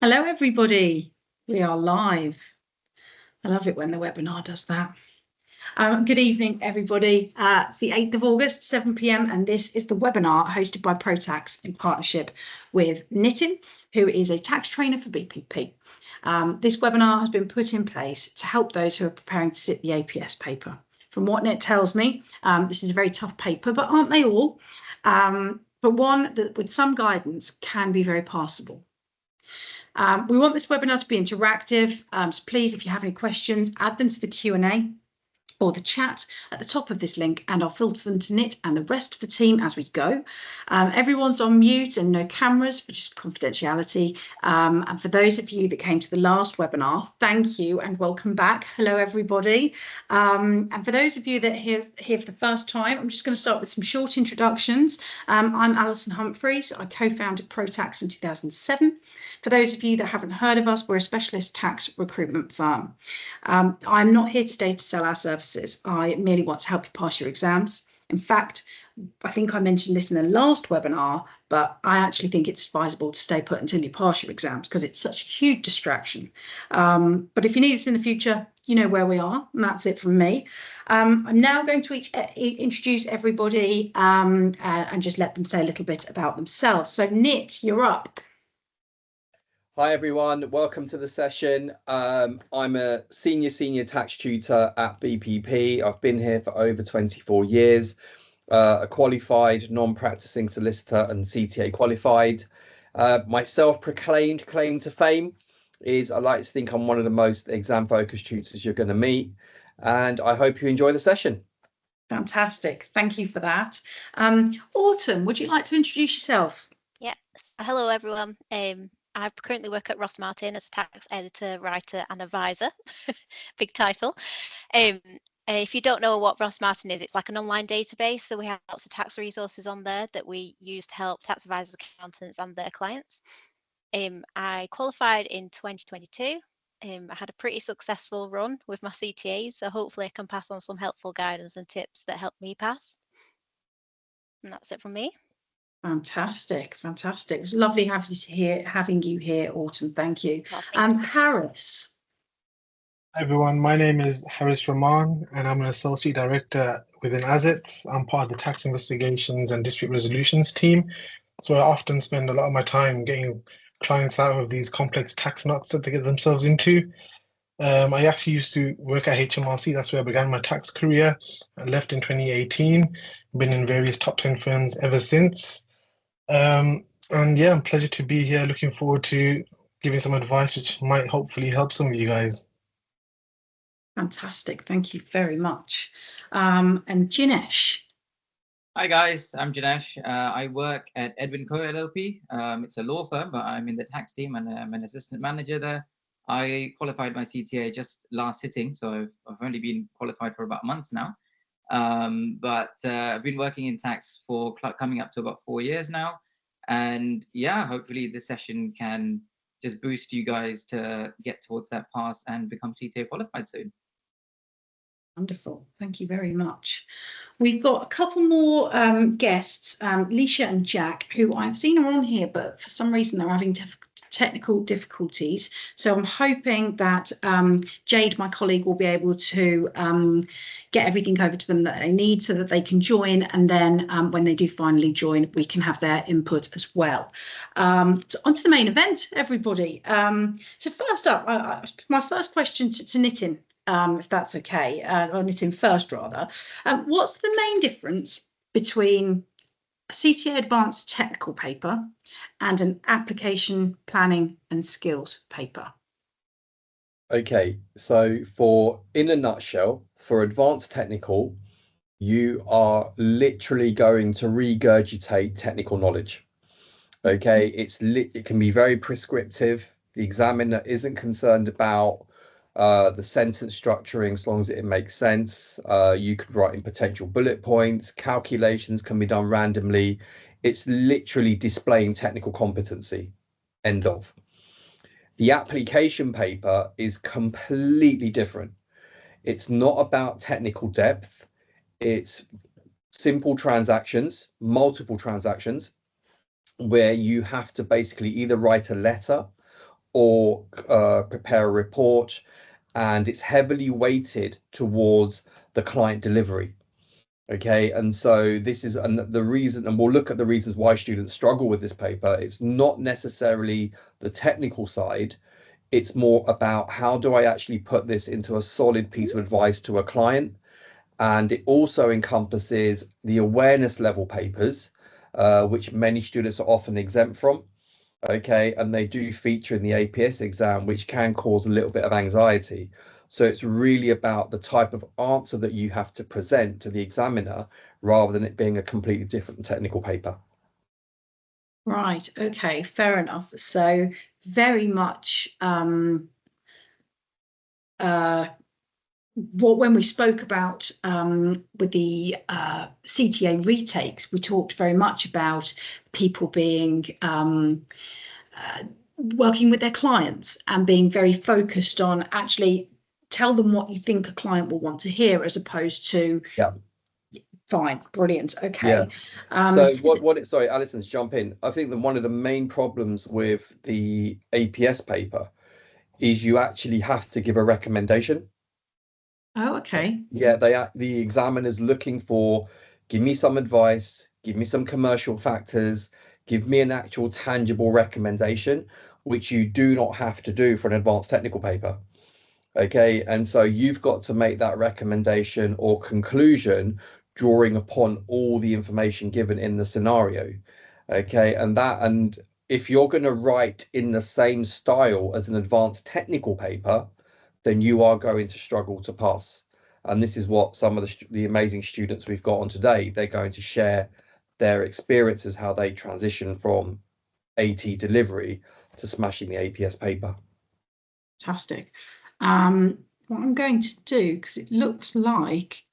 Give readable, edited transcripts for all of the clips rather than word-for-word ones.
Hello, everybody. We are live. I love it when the webinar does that. Good evening, everybody. It's the 8th of August, 7 p.m, and this is the webinar hosted by ProTax in partnership with Nitin, who is a tax trainer for BPP. This webinar has been put in place to help those who are preparing to sit the APS paper. From what Nitin tells me, this is a very tough paper, but aren't they all? But one that with some guidance can be very passable. We want this webinar to be interactive, so please, if you have any questions, add them to the Q&A or the chat at the top of this link, and I'll filter them to Nit and the rest of the team as we go. Everyone's on mute and no cameras for just confidentiality. And for those of you that came to the last webinar, thank you and welcome back. Hello, everybody. And for those of you that are here for the first time, I'm just going to start with some short introductions. I'm Alison Humphreys. I co-founded ProTax in 2007. For those of you that haven't heard of us, we're a specialist tax recruitment firm. I'm not here today to sell our services. I merely want to help you pass your exams. In fact, I think I mentioned this in the last webinar, but I actually think it's advisable to stay put until you pass your exams because it's such a huge distraction. But if you need us in the future, you know where we are, and that's it from me. I'm now going to introduce everybody and just let them say a little bit about themselves. So Nit, you're up. Hi everyone, welcome to the session. I'm a senior tax tutor at BPP. I've been here for over 24 years, a qualified non-practicing solicitor and CTA qualified. My self-proclaimed claim to fame is I like to think I'm one of the most exam-focused tutors you're going to meet, and I hope you enjoy the session. Fantastic, thank you for that. Autumn, would you like to introduce yourself? Yeah, hello everyone. I currently work at Ross Martin as a tax editor, writer and advisor. Big title. If you don't know what Ross Martin is, it's like an online database. So we have lots of tax resources on there that we use to help tax advisors, accountants and their clients. I qualified in 2022. I had a pretty successful run with my CTA, so hopefully I can pass on some helpful guidance and tips that help me pass. And that's it from me. Fantastic. It was lovely having you here, Autumn. Thank you. Oh, Harris. Hi everyone, my name is Harris Rahman and I'm an associate director within Assets. I'm part of the tax investigations and dispute resolutions team. So I often spend a lot of my time getting clients out of these complex tax knots that they get themselves into. I actually used to work at HMRC. That's where I began my tax career. I left in 2018, been in various top 10 firms ever since. And yeah, a pleasure to be here. Looking forward to giving some advice which might hopefully help some of you guys. Fantastic, thank you very much. And Jinesh. Hi guys, I'm Jinesh. I work at Edwin Co LLP. It's a law firm, but I'm in the tax team and I'm an assistant manager there. I qualified my CTA just last sitting, so I've only been qualified for about a month now. But I've been working in tax for coming up to about 4 years now. And yeah, hopefully this session can just boost you guys to get towards that path and become CTA qualified soon. Wonderful, thank you very much. We've got a couple more guests, Leisha and Jack, who I've seen are on here, but for some reason they're having technical difficulties. So I'm hoping that Jade, my colleague, will be able to get everything over to them that they need so that they can join. And then when they do finally join, we can have their input as well. So onto the main event, everybody. So first up, my first question to Nitin. If that's okay, or Nitin first rather. What's the main difference between a CTA advanced technical paper and an application planning and skills paper? Okay, so in a nutshell, for advanced technical, you are literally going to regurgitate technical knowledge. Okay, it can be very prescriptive. The examiner isn't concerned about the sentence structuring as long as it makes sense. You could write in potential bullet points, calculations can be done randomly. It's literally displaying technical competency, end of. The application paper is completely different. It's not about technical depth. It's simple transactions, multiple transactions, where you have to basically either write a letter or prepare a report, and it's heavily weighted towards the client delivery. Okay, and so this is the reason, and we'll look at the reasons why students struggle with this paper. It's not necessarily the technical side, it's more about how do I actually put this into a solid piece of advice to a client. And it also encompasses the awareness level papers, which many students are often exempt from. Okay, and they do feature in the APS exam, which can cause a little bit of anxiety. So it's really about the type of answer that you have to present to the examiner rather than it being a completely different technical paper. Right, okay, fair enough. So very much when we spoke about with the CTA retakes, we talked very much about people being working with their clients and being very focused on actually tell them what you think a client will want to hear, as opposed to fine, brilliant, okay. So sorry, Alison, to jump in. I think that one of the main problems with the APS paper is you actually have to give a recommendation. Oh, okay. Yeah, the examiner's looking for, give me some advice, give me some commercial factors, give me an actual tangible recommendation, which you do not have to do for an advanced technical paper. Okay, and so you've got to make that recommendation or conclusion drawing upon all the information given in the scenario. Okay, and if you're going to write in the same style as an advanced technical paper, then you are going to struggle to pass. And this is what some of the amazing students we've got on today, they're going to share their experiences, how they transition from AT delivery to smashing the APS paper. Fantastic. What I'm going to do, because it looks like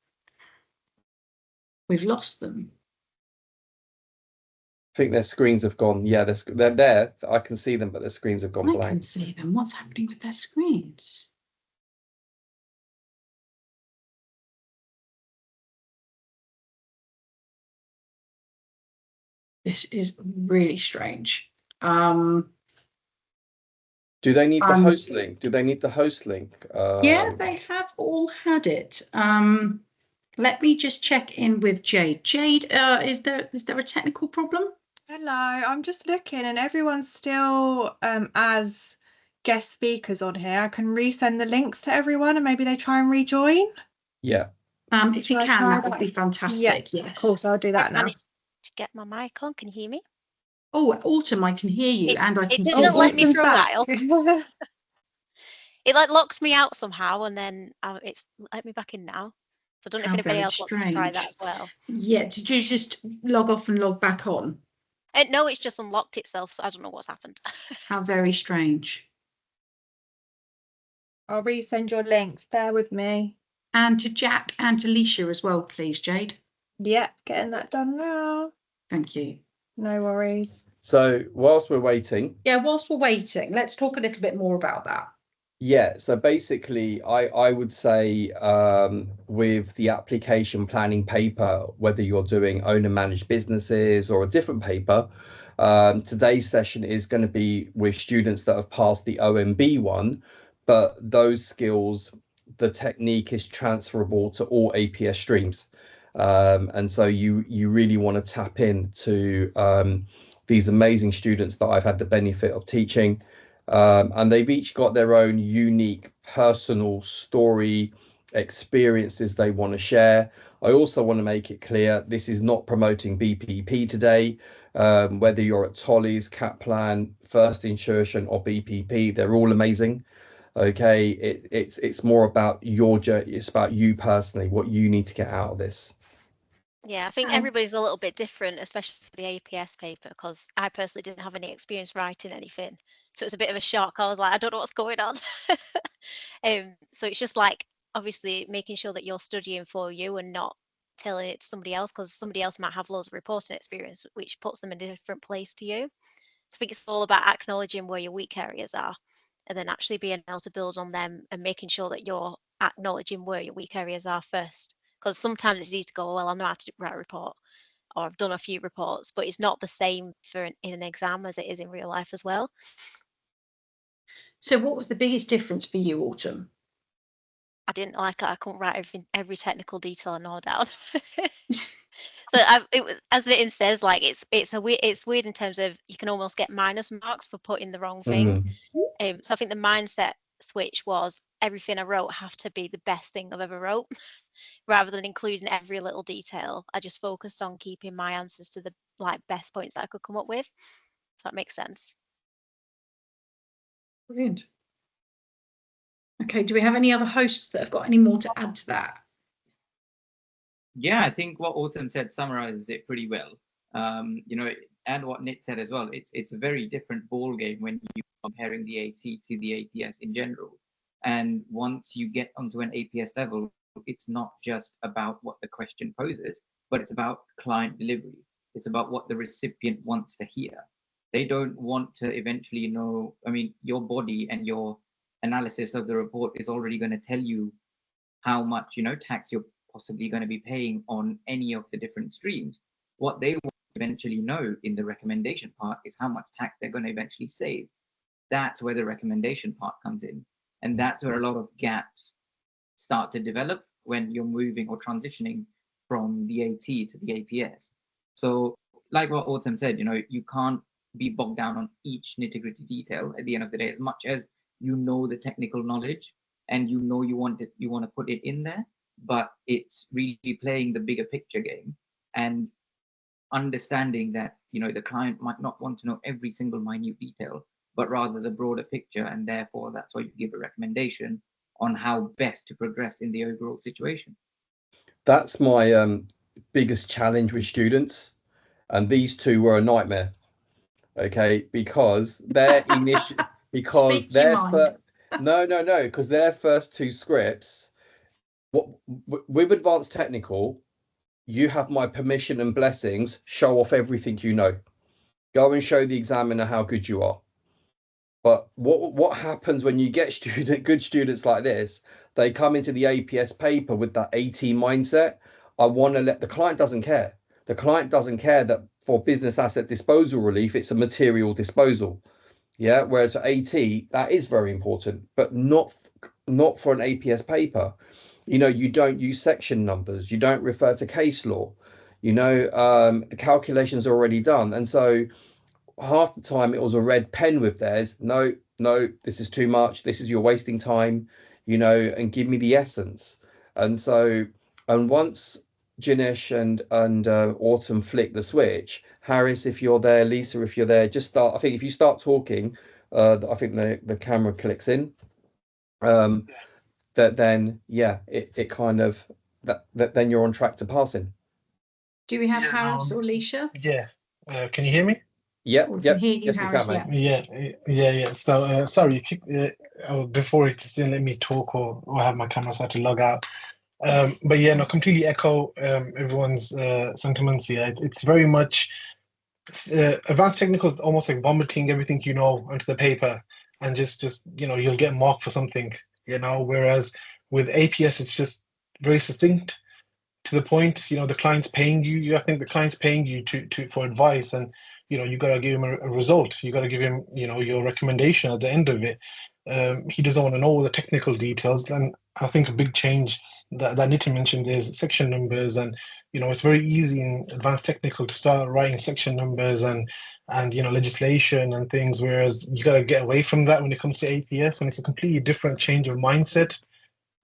we've lost them. I think their screens have gone. Yeah, they're there. I can see them, but their screens have gone blank. I can see them. What's happening with their screens? This is really strange. Do they need the host link? Do they need the host link? Yeah, they have all had it. Let me just check in with Jade. Jade, is there a technical problem? Hello, I'm just looking and everyone's still as guest speakers on here. I can resend the links to everyone and maybe they try and rejoin. Yeah. If you can, that would be fantastic. Yeah, yes. Of course, I'll do that now. Managed to get my mic on. Can you hear me? Oh, Autumn, I can hear you, and I can see didn't you. let me for a back. while. It like locked me out somehow, and then it's let me back in now. So I don't know if anybody else wants to try that as well. Yeah, did you just log off and log back on? No, it's just unlocked itself, so I don't know what's happened. How very strange. I'll resend your links. Bear with me. And to Jack and to Leisha as well, please, Jade. Yep, getting that done now. Thank you. No worries. So whilst we're waiting. Yeah, whilst we're waiting, let's talk a little bit more about that. Yeah, so basically, I would say with the application planning paper, whether you're doing owner managed businesses or a different paper, today's session is going to be with students that have passed the OMB one, but those skills, the technique is transferable to all APS streams. And so you really want to tap into these amazing students that I've had the benefit of teaching. And they've each got their own unique personal story, experiences they want to share. I also want to make it clear, this is not promoting BPP today. Whether you're at Tolley's, Kaplan, First Insertion or BPP, they're all amazing. Okay, it's more about your journey. It's about you personally, what you need to get out of this. Yeah, I think everybody's a little bit different, especially for the APS paper, because I personally didn't have any experience writing anything. So it was a bit of a shock. I was like, I don't know what's going on. So it's just like, obviously, making sure that you're studying for you and not telling it to somebody else, because somebody else might have loads of reporting experience, which puts them in a different place to you. So I think it's all about acknowledging where your weak areas are and then actually being able to build on them and making sure that you're acknowledging where your weak areas are first. Because sometimes it's easy to go, well, I know how to write a report, or I've done a few reports, but it's not the same in an exam as it is in real life as well. So what was the biggest difference for you, Autumn? I didn't like it. I couldn't write every technical detail I know down. So it was, as Nitin says, like it's weird in terms of you can almost get minus marks for putting the wrong thing. So I think the mindset switch was everything I wrote have to be the best thing I've ever wrote, rather than including every little detail. I just focused on keeping my answers to the best points that I could come up with. If that makes sense. Brilliant. Okay, do we have any other hosts that have got any more to add to that? Yeah, I think what Autumn said summarizes it pretty well. You know, and what Nit said as well. It's a very different ball game when you're comparing the AT to the APS in general. And once you get onto an APS level, it's not just about what the question poses, but it's about client delivery. It's about what the recipient wants to hear. They don't want to eventually know. I mean, your body and your analysis of the report is already going to tell you how much, you know, tax you're possibly going to be paying on any of the different streams. What they want to eventually know in the recommendation part is how much tax they're going to eventually save. That's where the recommendation part comes in. And that's where a lot of gaps start to develop when you're moving or transitioning from the AT to the APS. So like what Autumn said, you know, you can't be bogged down on each nitty-gritty detail at the end of the day. As much as you know the technical knowledge and you know you want to put it in there, but it's really playing the bigger picture game and understanding that, you know, the client might not want to know every single minute detail, but rather the broader picture, and therefore that's why you give a recommendation on how best to progress in the overall situation. That's my biggest challenge with students, and these two were a nightmare. Okay, because their initial because Speak your their mind. because their first two scripts, with advanced technical, you have my permission and blessings, show off everything you know, go and show the examiner how good you are. But what happens when you get good students like this? They come into the APS paper with that AT mindset. I want to the client doesn't care. The client doesn't care that for business asset disposal relief, it's a material disposal. Yeah. Whereas for AT, that is very important, but not for an APS paper. You know, you don't use section numbers. You don't refer to case law. You know, the calculations are already done. And so half the time it was a red pen with theirs. No, this is too much. This is you're wasting time, you know, and give me the essence. And so, and once Jinesh and Autumn flick the switch, Harris, if you're there, Lisa, if you're there, just start. I think if you start talking, I think the camera clicks in. That then, yeah, it kind of that then you're on track to passing. Do we have Harris or Alicia? Yeah. Can you hear me? Yep. We can Yep. hear you, Yes, we Harris, can, mate. Yeah. So sorry, if you, before it just didn't let me talk or have my camera, so I had to log out. But yeah, no, completely echo everyone's sentiments here. It's very much advanced technical is almost like vomiting everything you know onto the paper, and just you know, you'll get marked for something, you know. Whereas with APS, it's just very succinct, to the point. You know, the client's paying you. I think the client's paying you to for advice, and you know, you got to give him a result. You got to give him, you know, your recommendation at the end of it. He doesn't want to know all the technical details. And I think a big change that Nitin mentioned is section numbers. And you know, it's very easy in advanced technical to start writing section numbers and you know, legislation and things, whereas you got to get away from that when it comes to APS, and it's a completely different change of mindset.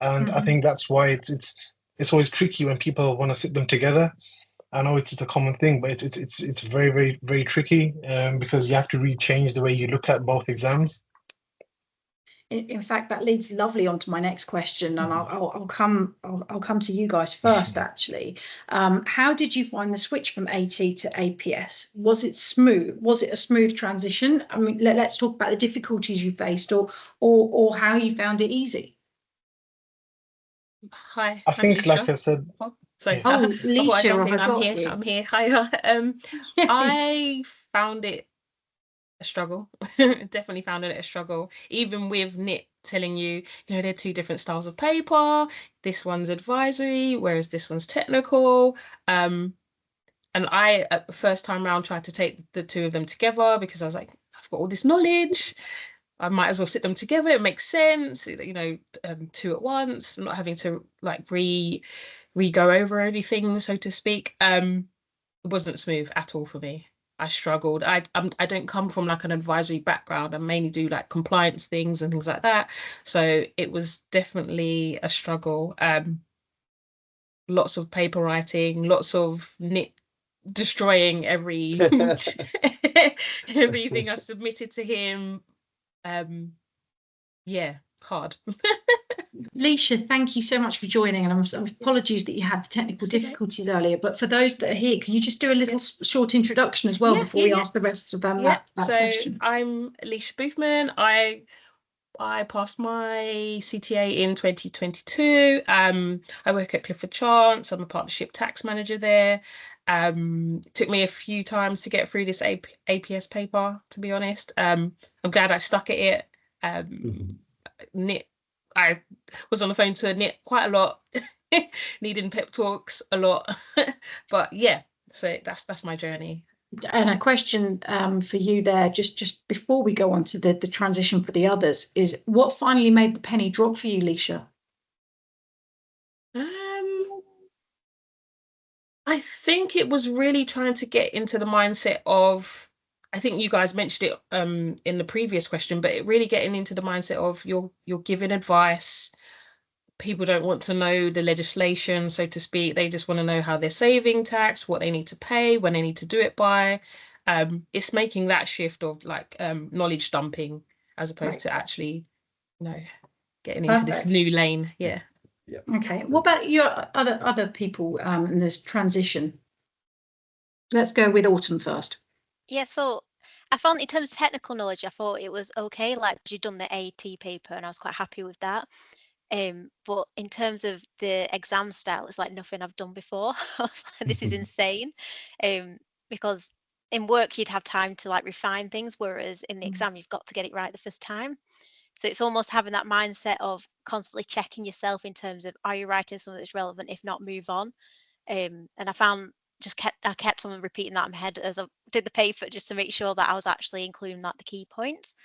And I think that's why it's always tricky when people want to sit them together. I know it's a common thing, but it's very, very, very tricky because you have to really change the way you look at both exams. In fact, that leads lovely onto my next question, and I'll come to you guys first. Actually, how did you find the switch from AT to APS? Was it smooth? Was it a smooth transition? I mean, let's talk about the difficulties you faced, or how you found it easy. Hi, I I'm think, Alicia. like I said, Sorry, Oh, before I jump Alicia, in, I'm here. you. I'm here. Hiya. I found it a struggle. Definitely found it a struggle. Even with Nit telling you, you know, they're two different styles of paper. This one's advisory, whereas this one's technical. And I, at the first time round, tried to take the two of them together because I was like, I've got all this knowledge. I might as well sit them together. It makes sense, you know, two at once, not having to like go over everything, so to speak. It wasn't smooth at all for me. I struggled. I don't come from like an advisory background. I mainly do like compliance things and things like that. So it was definitely a struggle. Lots of paper writing, lots of destroying everything I submitted to him. Yeah, hard. Leisha, thank you so much for joining, and apologies that you had the technical difficulties earlier, but for those that are here, can you just do a little short introduction as well before we ask the rest of them that question? I'm Leisha Boothman. I passed my CTA in 2022. I work at Clifford Chance. I'm a partnership tax manager there. It took me a few times to get through this APS paper, to be honest. I'm glad I stuck at it. I was on the phone to Nit quite a lot, needing pep talks a lot. But yeah, so that's my journey. And a question for you there, just before we go on to the transition for the others, is what finally made the penny drop for you, Leisha? I think it was really trying to get into the mindset of, I think you guys mentioned it in the previous question, but it really getting into the mindset of you're giving advice. People don't want to know the legislation, so to speak. They just want to know how they're saving tax, what they need to pay, when they need to do it by. It's making that shift of like knowledge dumping as opposed to actually, you know, getting into this new lane. Yeah. Yeah. Okay. What about your other people in this transition? Let's go with Autumn first. Yeah, so I found in terms of technical knowledge, I thought it was okay. Like you'd done the AT paper, and I was quite happy with that. But in terms of the exam style, it's like nothing I've done before. I was like, this is insane. Because in work you'd have time to like refine things, whereas in the exam you've got to get it right the first time. So it's almost having that mindset of constantly checking yourself in terms of, are you writing something that's relevant? If not, move on. And I kept on repeating that in my head as I did the paper, just to make sure that I was actually including like the key points.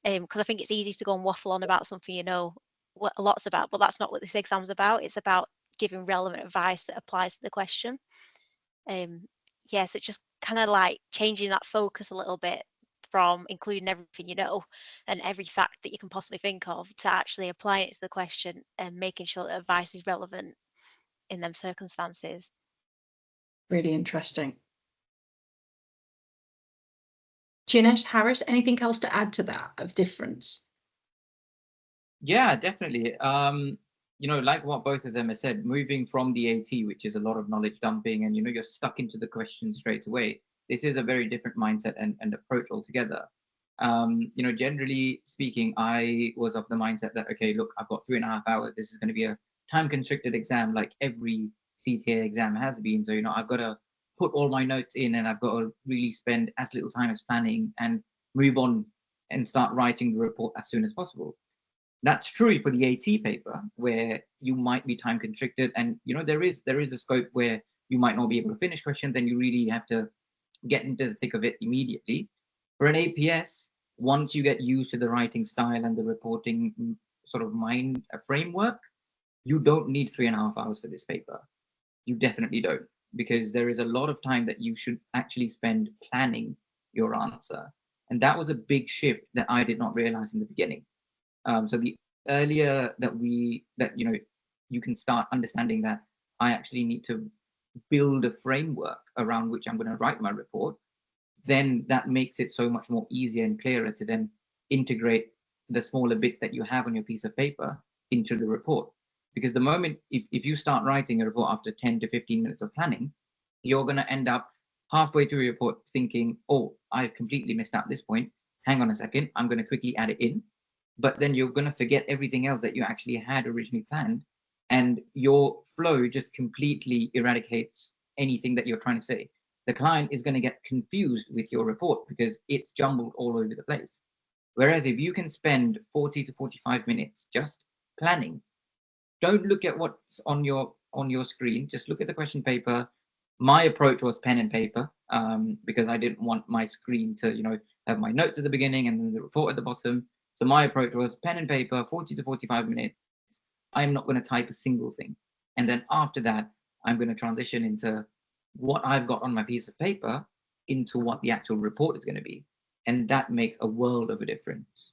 Because I think it's easy to go and waffle on about something you know what a lot's about, but that's not what this exam's about. It's about giving relevant advice that applies to the question. So it's just kind of like changing that focus a little bit from including everything you know and every fact that you can possibly think of to actually applying it to the question and making sure that advice is relevant in them circumstances. Really interesting. Jinesh, Harris, anything else to add to that of difference? Yeah, definitely. You know, like what both of them have said, moving from the AT, which is a lot of knowledge dumping, and you know, you're stuck into the question straight away. This is a very different mindset and approach altogether. You know, generally speaking, I was of the mindset that, okay, look, I've got 3.5 hours. This is going to be a time constricted exam, like every CTA exam has been. So, you know, I've got to put all my notes in, and I've got to really spend as little time as planning and move on and start writing the report as soon as possible. That's true for the AT paper, where you might be time constricted, and you know, there is a scope where you might not be able to finish questions, then you really have to get into the thick of it immediately. For an APS, once you get used to the writing style and the reporting sort of mind framework, you don't need 3.5 hours for this paper. You definitely don't, because there is a lot of time that you should actually spend planning your answer. And that was a big shift that I did not realize in the beginning. So the earlier that you know, you can start understanding that I actually need to build a framework around which I'm going to write my report, then that makes it so much more easier and clearer to then integrate the smaller bits that you have on your piece of paper into the report. Because the moment, if you start writing a report after 10 to 15 minutes of planning, you're going to end up halfway through your report thinking, oh, I've completely missed out this point. Hang on a second, I'm going to quickly add it in. But then you're going to forget everything else that you actually had originally planned, and your flow just completely eradicates anything that you're trying to say. The client is going to get confused with your report because it's jumbled all over the place. Whereas if you can spend 40 to 45 minutes just planning, don't look at what's on your screen, just look at the question paper. My approach was pen and paper, because I didn't want my screen to, you know, have my notes at the beginning and then the report at the bottom. So my approach was pen and paper, 40 to 45 minutes. I'm not going to type a single thing. And then after that, I'm going to transition into what I've got on my piece of paper into what the actual report is going to be. And that makes a world of a difference.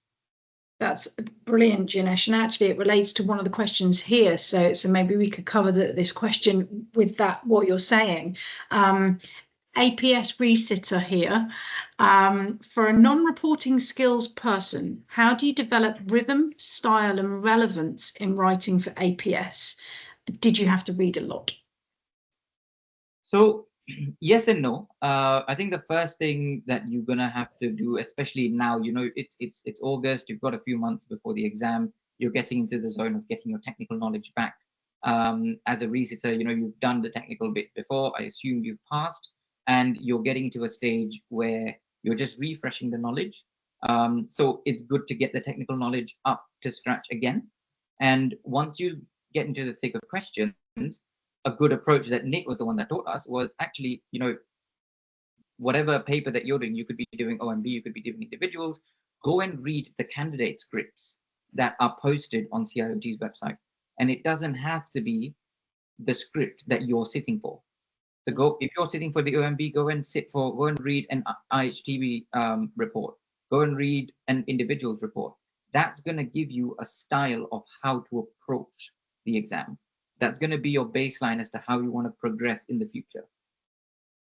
That's brilliant, Jinesh. And actually, it relates to one of the questions here. So maybe we could cover this question with that, what you're saying. APS resitter here. For a non-reporting skills person, how do you develop rhythm, style, and relevance in writing for APS? Did you have to read a lot? So yes and no. I think the first thing that you're gonna have to do, especially now, you know, it's August. You've got a few months before the exam. You're getting into the zone of getting your technical knowledge back. As a resitter, you know, you've done the technical bit before. I assume you've passed, and you're getting to a stage where you're just refreshing the knowledge. So it's good to get the technical knowledge up to scratch again. And once you get into the thick of questions, a good approach that Nick was the one that taught us was actually, you know, whatever paper that you're doing, you could be doing OMB, you could be doing individuals, go and read the candidate scripts that are posted on CIOT's website. And it doesn't have to be the script that you're sitting for. So go, if you're sitting for the OMB, go and read an IHTB report, go and read an individual's report. That's going to give you a style of how to approach the exam. That's going to be your baseline as to how you want to progress in the future.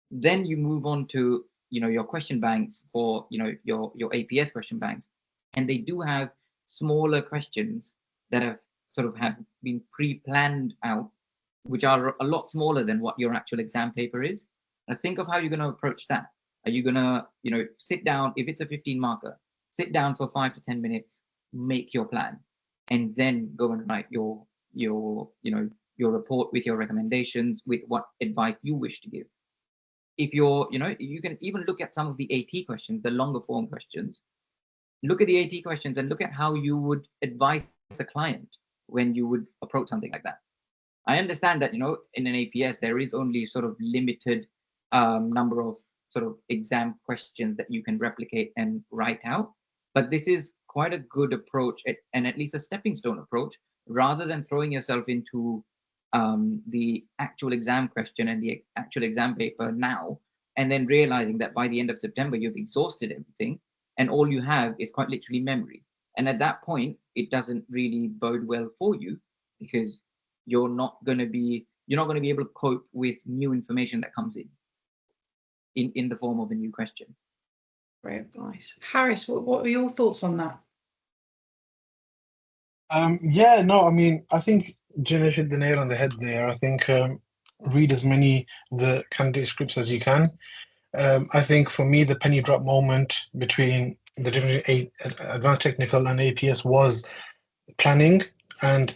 Then you move on to, you know, your question banks, or, you know, your APS question banks, and they do have smaller questions that have been pre-planned out, which are a lot smaller than what your actual exam paper is. Now think of how you're going to approach that. Are you going to, you know, sit down, if it's a 15 marker, sit down for 5 to 10 minutes, make your plan, and then go and write your report with your recommendations, with what advice you wish to give. If you're, you know, you can even look at some of the AT questions, the longer form questions. Look at the AT questions and look at how you would advise a client when you would approach something like that. I understand that, you know, in an APS, there is only sort of limited number of sort of exam questions that you can replicate and write out. But this is quite a good approach, and at least a stepping stone approach, rather than throwing yourself into the actual exam question and the actual exam paper now, and then realizing that by the end of September, you've exhausted everything, and all you have is quite literally memory. And at that point, it doesn't really bode well for you, because you're not going to be able to cope with new information that comes in the form of a new question. Great advice. Harris, what are your thoughts on that? Yeah, no, I mean, I think Jinesh hit the nail on the head there. I think read as many of the candidate scripts as you can. I think for me, the penny drop moment between the different advanced technical and APS was planning. And,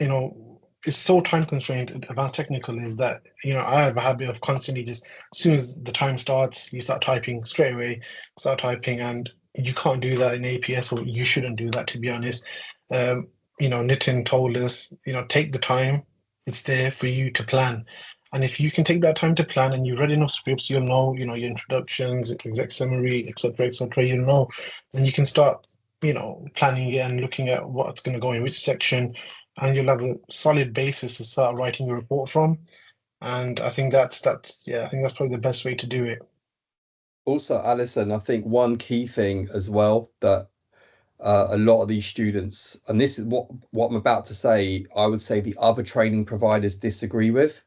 you know, it's so time constrained. Advanced technical is that, you know, I have a habit of constantly just, as soon as the time starts, you start typing straight away, and you can't do that in APS, or you shouldn't do that, to be honest. You know, Nitin told us, you know, take the time. It's there for you to plan. And if you can take that time to plan and you've read enough scripts, you'll know, you know, your introductions, exec summary, etc., you'll know, and you can start, you know, planning it and looking at what's going to go in which section, and you'll have a solid basis to start writing your report from. And I think that's probably the best way to do it. Also, Alison, I think one key thing as well that a lot of these students, and this is what I'm about to say, I would say the other training providers disagree with.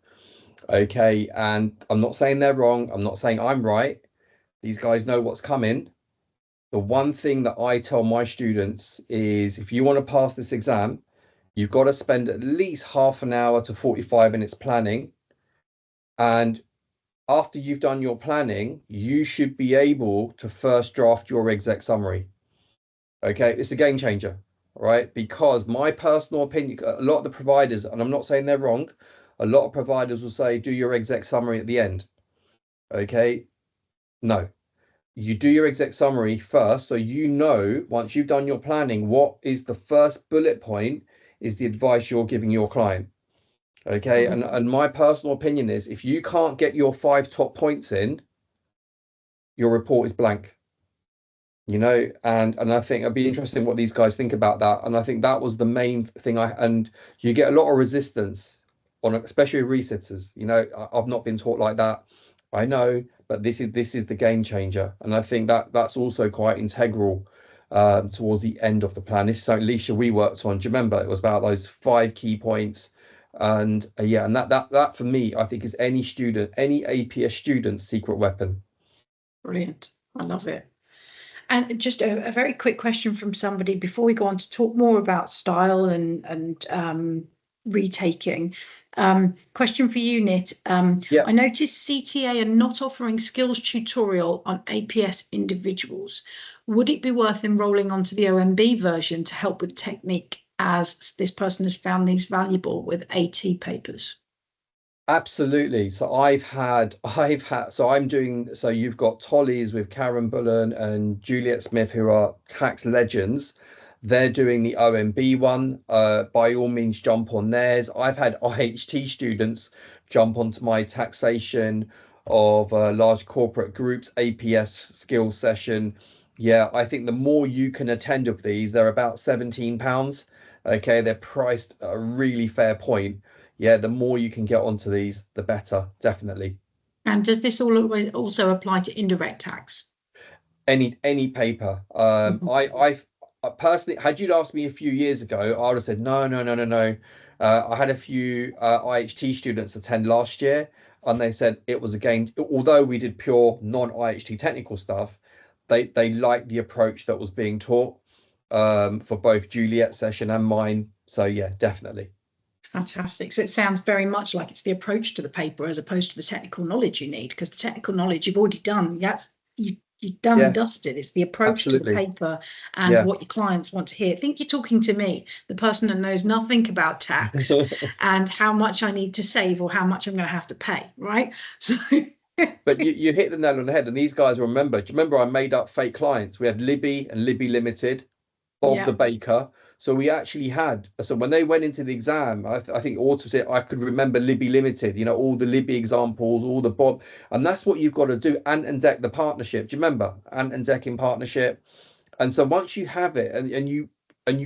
Okay, and I'm not saying they're wrong. I'm not saying I'm right. These guys know what's coming. The one thing that I tell my students is, if you want to pass this exam, you've got to spend at least half an hour to 45 minutes planning. And after you've done your planning, you should be able to first draft your exec summary. Okay, it's a game changer, right? Because my personal opinion, a lot of the providers, and I'm not saying they're wrong, a lot of providers will say, do your exec summary at the end. Okay, no, you do your exec summary first. So, you know, once you've done your planning, what is the first bullet point is the advice you're giving your client. Okay, and my personal opinion is, if you can't get your 5 top points in, your report is blank. you know, and I think it'd be interesting what these guys think about that. And I think that was the main thing. And you get a lot of resistance on, especially resitters. You know, I've not been taught like that. I know, but this is the game changer, and I think that that's also quite integral towards the end of the plan. This is something, Alicia, we worked on. Do you remember? It was about those 5 key points, and yeah, and that for me, I think is any student, any APS student's secret weapon. Brilliant. I love it. And just a very quick question from somebody before we go on to talk more about style and retaking. Question for you, Nit. Yeah. I noticed CTA are not offering skills tutorial on APS individuals. Would it be worth enrolling onto the OMB version to help with technique, as this person has found these valuable with AT papers? Absolutely. So so you've got Tolly's with Karen Bullen and Juliet Smith, who are tax legends. They're doing the OMB one. By all means, jump on theirs. I've had IHT students jump onto my taxation of large corporate groups APS skills session. Yeah, I think the more you can attend of these, they're about £17. Okay, they're priced at a really fair point. Yeah, the more you can get onto these, the better, definitely. And does this always also apply to indirect tax? Any paper. I personally, had you asked me a few years ago, I would have said no. I had a few IHT students attend last year, and they said it was a game. Although we did pure non-IHT technical stuff, they liked the approach that was being taught for both Juliet's session and mine. So yeah, definitely. Fantastic. So it sounds very much like it's the approach to the paper as opposed to the technical knowledge you need, because the technical knowledge you've already done. You've done and dusted. It's the approach Absolutely. to the paper and what your clients want to hear. I think you're talking to me, the person that knows nothing about tax and how much I need to save or how much I'm going to have to pay, right? So But you hit the nail on the head, and these guys remember. Do you remember I made up fake clients? We had Libby and Libby Limited, Bob the baker. So we actually had, so when they went into the exam, I think Autumn said I could remember Libby Limited, you know, all the Libby examples, all the Bob, and that's what you've got to do. Ant and Deck, the partnership. Do you remember Ant and Deck in partnership? And so once you have it and you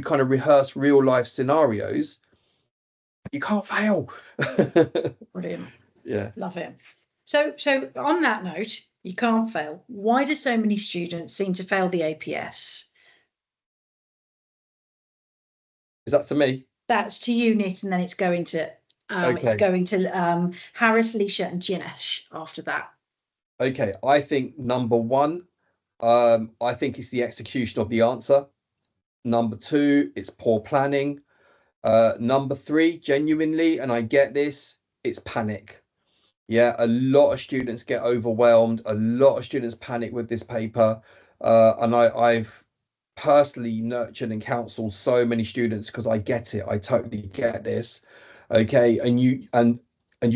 kind of rehearse real life scenarios, you can't fail. Brilliant. Yeah. Love it. So on that note, you can't fail. Why do so many students seem to fail the APS? Is that to me? That's to you, Nit, and then it's going to Harris, Leisha, and Jinesh after that. Okay, I think number one, I think it's the execution of the answer. Number two, it's poor planning. Number three, genuinely, and I get this, it's panic. Yeah, a lot of students get overwhelmed. A lot of students panic with this paper. And I've personally nurtured and counseled so many students because I get it. I totally get this. Okay, and you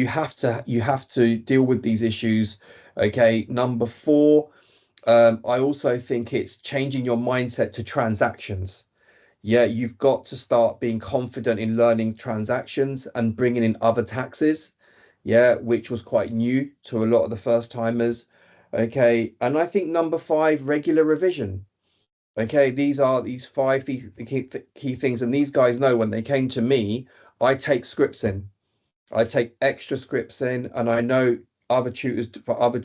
have to deal with these issues. Okay, number four, I also think it's changing your mindset to transactions. Yeah, you've got to start being confident in learning transactions and bringing in other taxes. Yeah, which was quite new to a lot of the first timers. Okay, and I think number five, regular revision. Okay, these are these five the key things, and these guys know when they came to me, I take scripts in. I take extra scripts in, and I know other tutors for other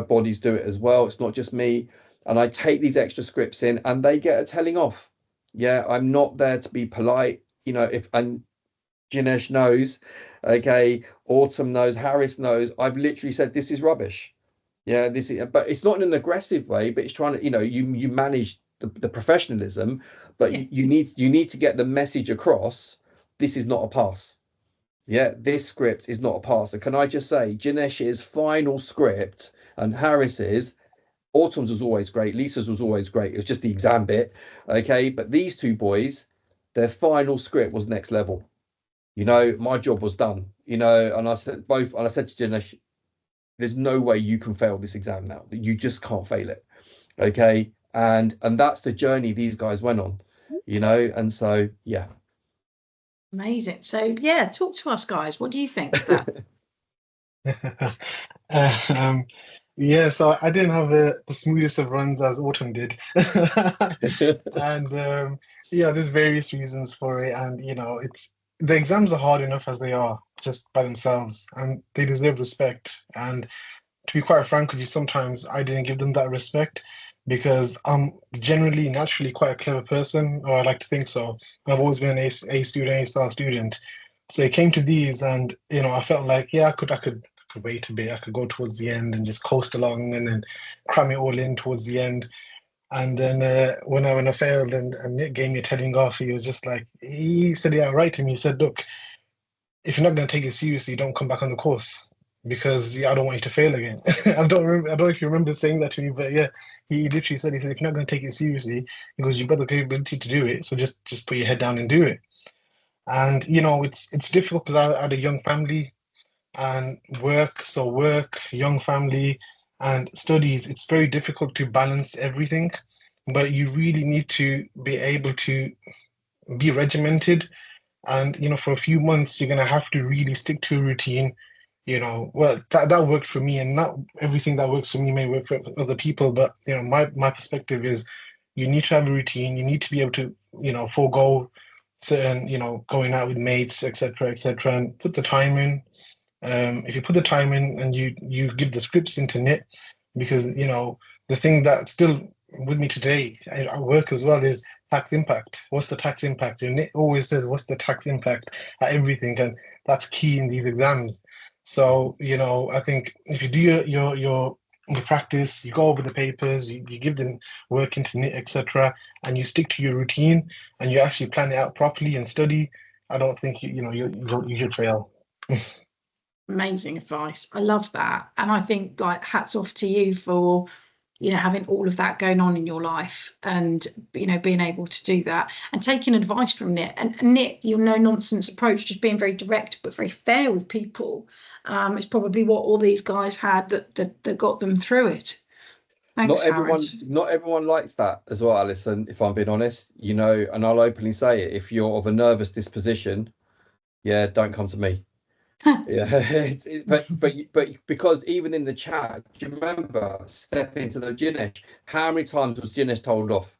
bodies do it as well. It's not just me, and I take these extra scripts in, and they get a telling off. Yeah, I'm not there to be polite, you know. If and Jinesh knows, okay, Autumn knows, Harris knows. I've literally said this is rubbish. Yeah, this is, but it's not in an aggressive way, but it's trying to, you know, you manage the professionalism, but you need to get the message across. This is not a pass. Yeah, this script is not a pass. And can I just say, Jinesh's final script and Harris's, Autumn's was always great, Lisa's was always great. It was just the exam bit, okay. But these two boys, their final script was next level. You know, my job was done. You know, and I said to Jinesh, there's no way you can fail this exam now. You just can't fail it. Okay. And that's the journey these guys went on, you know, and so yeah. Amazing. So yeah, talk to us, guys. What do you think of that? Yeah, so I didn't have the smoothest of runs as Autumn did. And yeah, there's various reasons for it. And it's the exams are hard enough as they are just by themselves, and they deserve respect. And to be quite frank with you, sometimes I didn't give them that respect because I'm generally naturally quite a clever person, or I like to think so. I've always been an A student, A-star student. So it came to these, and I felt like, yeah, I could wait a bit. I could go towards the end and just coast along and then cram it all in towards the end. And then when I failed and Nick gave me a telling off, he was just like, he said it outright to me. He said, "Look, if you're not going to take it seriously, don't come back on the course because yeah, I don't want you to fail again." I don't remember. I don't know if you remember saying that to me, but yeah, he literally said, he said, "If you're not going to take it seriously, because you've got the capability to do it, so just put your head down and do it." And it's difficult because I had a young family and work, so work, young family, and studies. It's very difficult to balance everything, but you really need to be able to be regimented. And for a few months, you're gonna have to really stick to a routine. Well, that worked for me, and not everything that works for me may work for other people. But my perspective is, you need to have a routine. You need to be able to forego certain going out with mates, etc., etc., and put the time in. If you put the time in and you give the scripts into knit, because the thing that's still with me today at work as well is tax impact. What's the tax impact? And it always says, what's the tax impact at everything? And that's key in these exams. So I think if you do your practice, you go over the papers, you give them work into knit, etc., and you stick to your routine and you actually plan it out properly and study, I don't think you should fail. Amazing advice. I love that. And I think like hats off to you for, having all of that going on in your life and, being able to do that and taking advice from Nick. And Nick, your no nonsense approach, just being very direct but very fair with people, is probably what all these guys had that got them through it. Thanks, Harris. Not everyone likes that as well, Alison, if I'm being honest, and I'll openly say it. If you're of a nervous disposition, yeah, don't come to me. Yeah, but because even in the chat, do you remember step into the Jinesh? How many times was Jinesh told off?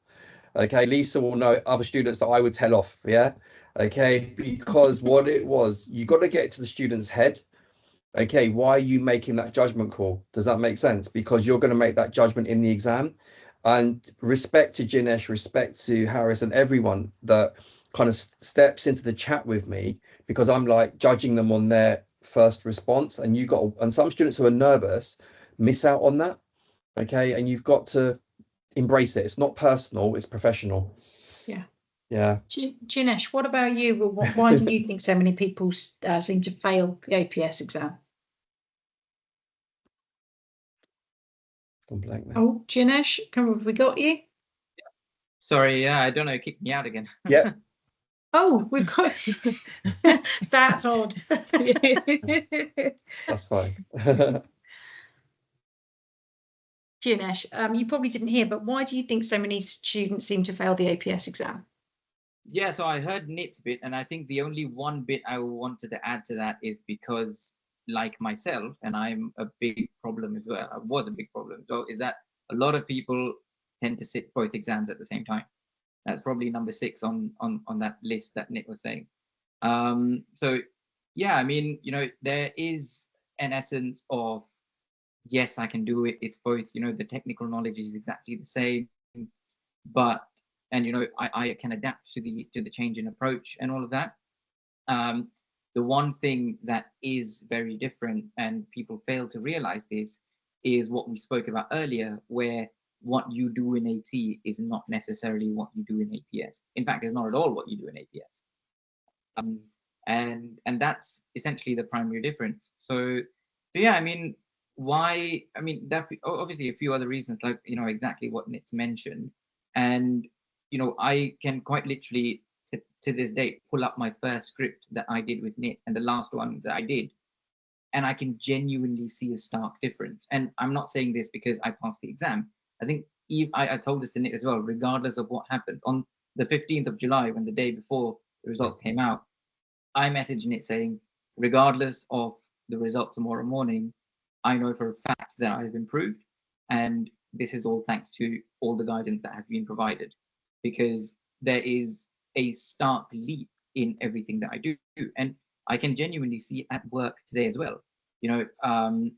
Okay, Lisa will know other students that I would tell off. Yeah, okay, because what it was, you got to get to the student's head. Okay, why are you making that judgment call? Does that make sense? Because you're going to make that judgment in the exam. And respect to Jinesh, respect to Harris and everyone that kind of steps into the chat with me, because I'm like judging them on their first response. And and some students who are nervous miss out on that. Okay, and you've got to embrace it. It's not personal, it's professional. Yeah. Yeah. Jinesh, what about you? Why do you think so many people seem to fail the APS exam? Gone blank now. Oh, Jinesh, have we got you? Sorry, yeah, I don't know, kick me out again. Yeah. Oh, we've got that's odd. That's fine. Jinesh, you probably didn't hear, but why do you think so many students seem to fail the APS exam? Yeah, so I heard Nit's bit, and I think the only one bit I wanted to add to that is because, like myself, and I'm a big problem as well, I was a big problem, so is that a lot of people tend to sit both exams at the same time. That's probably number 6 on that list that Nit was saying. So yeah, I mean, there is an essence of, yes, I can do it. It's both, the technical knowledge is exactly the same, but I can adapt to the change in approach and all of that. The one thing that is very different, and people fail to realize this, is what we spoke about earlier, where what you do in AT is not necessarily what you do in APS. In fact, it's not at all what you do in APS. And that's essentially the primary difference. So yeah, I mean, why? I mean, obviously a few other reasons, like exactly what Nit's mentioned, and I can quite literally to this date pull up my first script that I did with Nit and the last one that I did, and I can genuinely see a stark difference. And I'm not saying this because I passed the exam. I think I told this to Nit as well, regardless of what happened. On the 15th of July, when the day before the results came out, I messaged Nit saying, regardless of the result tomorrow morning, I know for a fact that I've improved, and this is all thanks to all the guidance that has been provided, because there is a stark leap in everything that I do, and I can genuinely see it at work today as well. You know,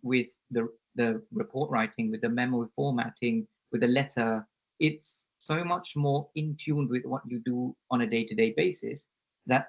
with the report writing, with the memo formatting, with the letter, it's so much more in tune with what you do on a day-to-day basis that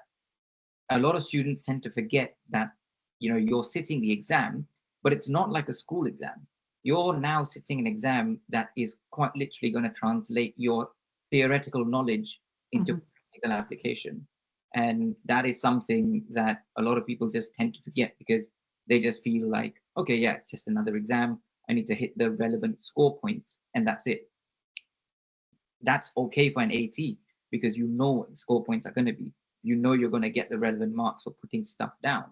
a lot of students tend to forget that, you know, you're sitting the exam, but it's not like a school exam. You're now sitting an exam that is quite literally going to translate your theoretical knowledge into practical application. And that is something that a lot of people just tend to forget, because they just feel like, okay, yeah, it's just another exam. I need to hit the relevant score points, and that's it. That's okay for an AT, because you know what the score points are going to be. You know you're going to get the relevant marks for putting stuff down.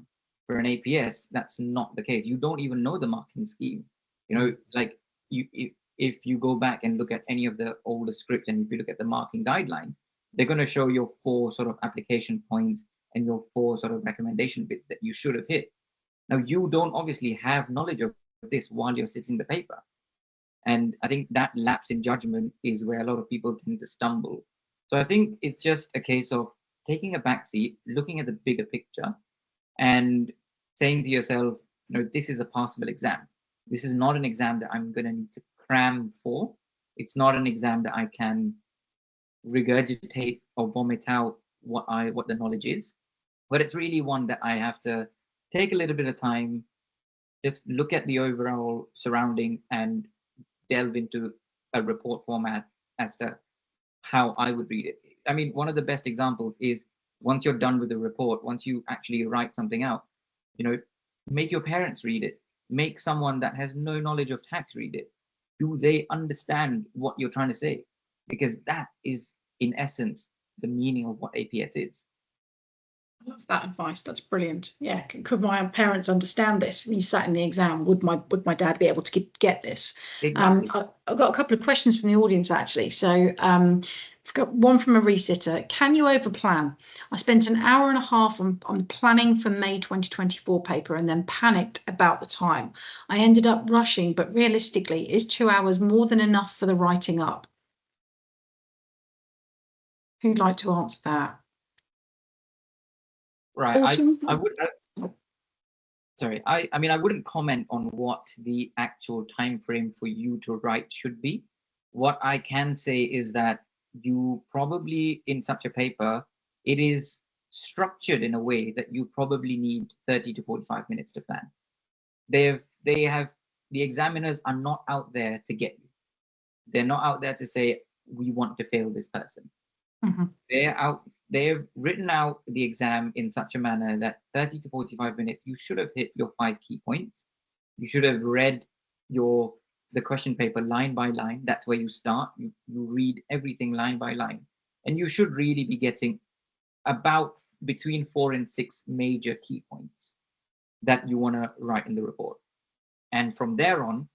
For an APS, that's not the case. You don't even know the marking scheme. You know, like if you go back and look at any of the older scripts, and if you look at the marking guidelines, they're going to show your 4 sort of application points and your 4 sort of recommendation bits that you should have hit. Now, you don't obviously have knowledge of this while you're sitting the paper. And I think that lapse in judgment is where a lot of people tend to stumble. So I think it's just a case of taking a back seat, looking at the bigger picture, and saying to yourself, you know, this is a passable exam. This is not an exam that I'm going to need to cram for. It's not an exam that I can regurgitate or vomit out what the knowledge is. But it's really one that I have to take a little bit of time, just look at the overall surrounding, and delve into a report format as to how I would read it. I mean, one of the best examples is, once you're done with the report, once you actually write something out, you know, make your parents read it. Make someone that has no knowledge of tax read it. Do they understand what you're trying to say? Because that is, in essence, the meaning of what APS is. I love that advice. That's brilliant. Yeah. Could my parents understand this? When you sat in the exam, would my dad be able to get this? Exactly. I've got a couple of questions from the audience, actually. So I've got one from a resitter. Can you overplan? I spent an hour and a half on planning for May 2024 paper and then panicked about the time. I ended up rushing, but realistically, is 2 hours more than enough for the writing up? Who'd like to answer that? Right. I would. Sorry. I mean, I wouldn't comment on what the actual time frame for you to write should be. What I can say is that you probably, in such a paper, it is structured in a way that you probably need 30 to 45 minutes to plan. The examiners are not out there to get you. They're not out there to say, we want to fail this person. They've written out the exam in such a manner that 30 to 45 minutes, you should have hit your 5 key points. You should have read the question paper line by line. That's where you start. You read everything line by line. And you should really be getting about between 4 and 6 major key points that you want to write in the report. And from there on,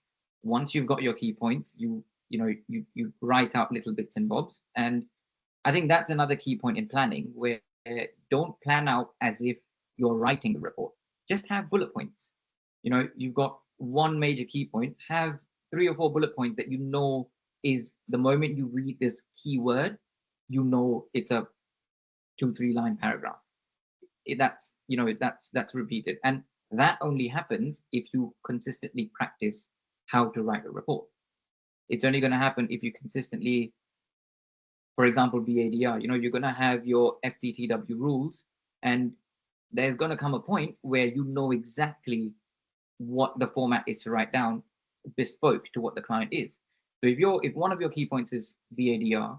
once you've got your key points, you write out little bits and bobs. And I think that's another key point in planning, where don't plan out as if you're writing the report. Just have bullet points. You know, you've got one major key point, have 3 or 4 bullet points that you know is, the moment you read this keyword, you know it's a 2-3 line paragraph. That's repeated. And that only happens if you consistently practice how to write a report. It's only going to happen if you consistently, for example, BADR, you know, you're going to have your FTTW rules, and there's going to come a point where you know exactly what the format is to write down, bespoke to what the client is. So if one of your key points is BADR,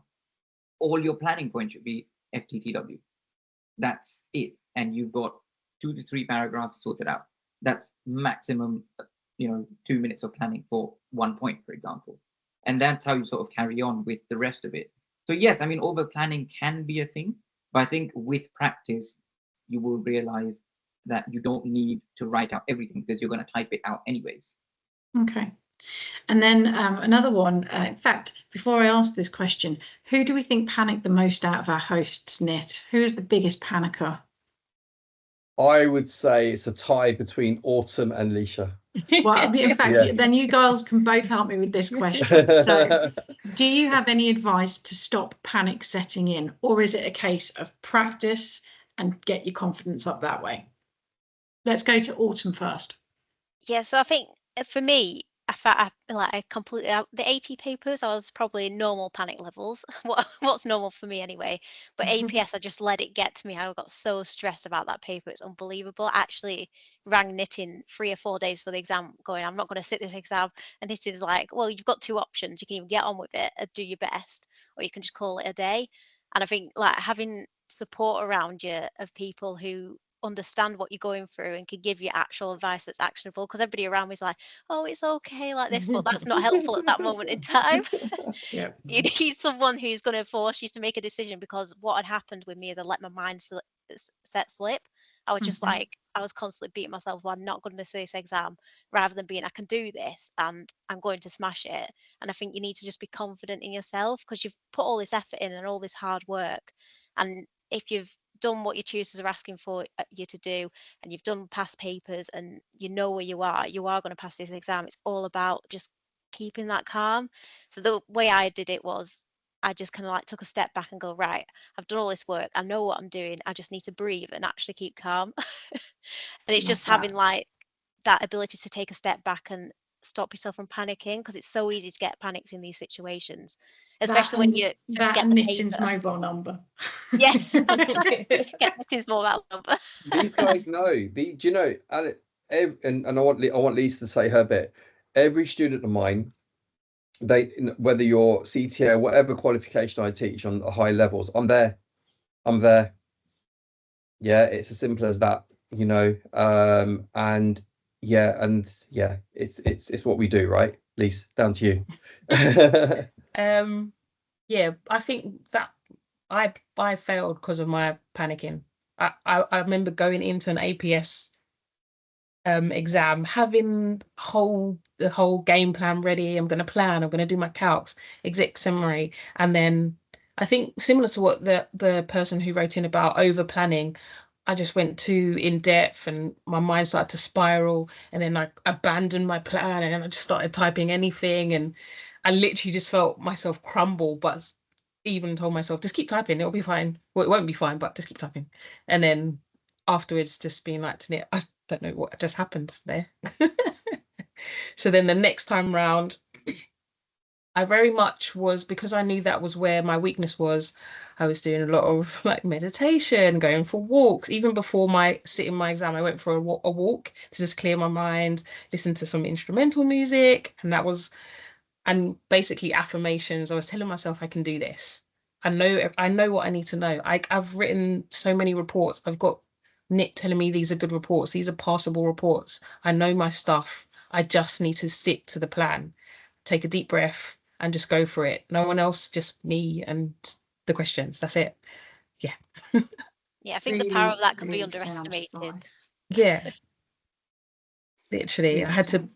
all your planning points should be FTTW. That's it. And you've got 2 to 3 paragraphs sorted out. That's maximum, 2 minutes of planning for 1 point, for example. And that's how you sort of carry on with the rest of it. So yes, I mean, over planning can be a thing, but I think with practice, you will realize that you don't need to write out everything, because you're going to type it out anyways. Okay. And then another one, in fact, before I ask this question, who do we think panicked the most out of our hosts, Nit? Who is the biggest panicker? I would say it's a tie between Autumn and Leisha. Well, in fact, Yeah. then you girls can both help me with this question. So, do you have any advice to stop panic setting in, or is it a case of practice and get your confidence up that way? Let's go to Autumn first. Yeah, so I think for me, I completely the 80 papers, I was probably normal panic levels. What's normal for me anyway? But APS, I just let it get to me. I got so stressed about that paper. It's unbelievable. I actually rang knitting 3 or 4 days for the exam, going, I'm not going to sit this exam. And knitting is like, well, you've got 2 options. You can either get on with it and do your best, or you can just call it a day. And I think like having support around you of people who understand what you're going through and can give you actual advice that's actionable, because everybody around me is like, oh, it's okay like this, but that's not helpful at that moment in time. Yeah. You need someone who's going to force you to make a decision, because what had happened with me is I let my mind set slip. I was just like, I was constantly beating myself, well, I'm not going to say this exam, rather than being, I can do this and I'm going to smash it. And I think you need to just be confident in yourself, because you've put all this effort in and all this hard work, and if you've done what your tutors are asking for you to do, and you've done past papers and you know where you are going to pass this exam. It's all about just keeping that calm. So the way I did it was, I just kind of like took a step back and go, right, I've done all this work, I know what I'm doing, I just need to breathe and actually keep calm. And it's Love just that. having like that ability to take a step back and stop yourself from panicking, because it's so easy to get panicked in these situations, especially when you just that get and the knitting's paper. mobile number. Yeah. Get knitting's mobile number. These guys know. Do you know? And I want Lisa to say her bit. Every student of mine, whether you're CTA, whatever qualification I teach on the high levels, I'm there. Yeah, it's as simple as that. And it's what we do, right? Lisa, down to you. Yeah, I think that I failed because of my panicking. I remember going into an APS exam, having the whole game plan ready. I'm going to plan, I'm going to do my calcs, exec summary, and then I think similar to what the person who wrote in about over planning, I just went too in depth and my mind started to spiral, and then I abandoned my plan and I just started typing anything, and I literally just felt myself crumble, but even told myself, just keep typing, it'll be fine. Well, it won't be fine, but just keep typing. And then afterwards, just being like to Nick, I don't know what just happened there. So then the next time round, I very much was, because I knew that was where my weakness was, I was doing a lot of like meditation, going for walks. Even before sitting my exam, I went for a walk to just clear my mind, listen to some instrumental music, and basically affirmations. I was telling myself I can do this. I know what I need to know. I've written so many reports. I've got Nick telling me these are good reports. These are passable reports. I know my stuff. I just need to stick to the plan, take a deep breath and just go for it. No one else, just me and the questions. That's it. Yeah. Yeah, I think the power of that can be Really sound underestimated. advice. Yeah. Literally, I had to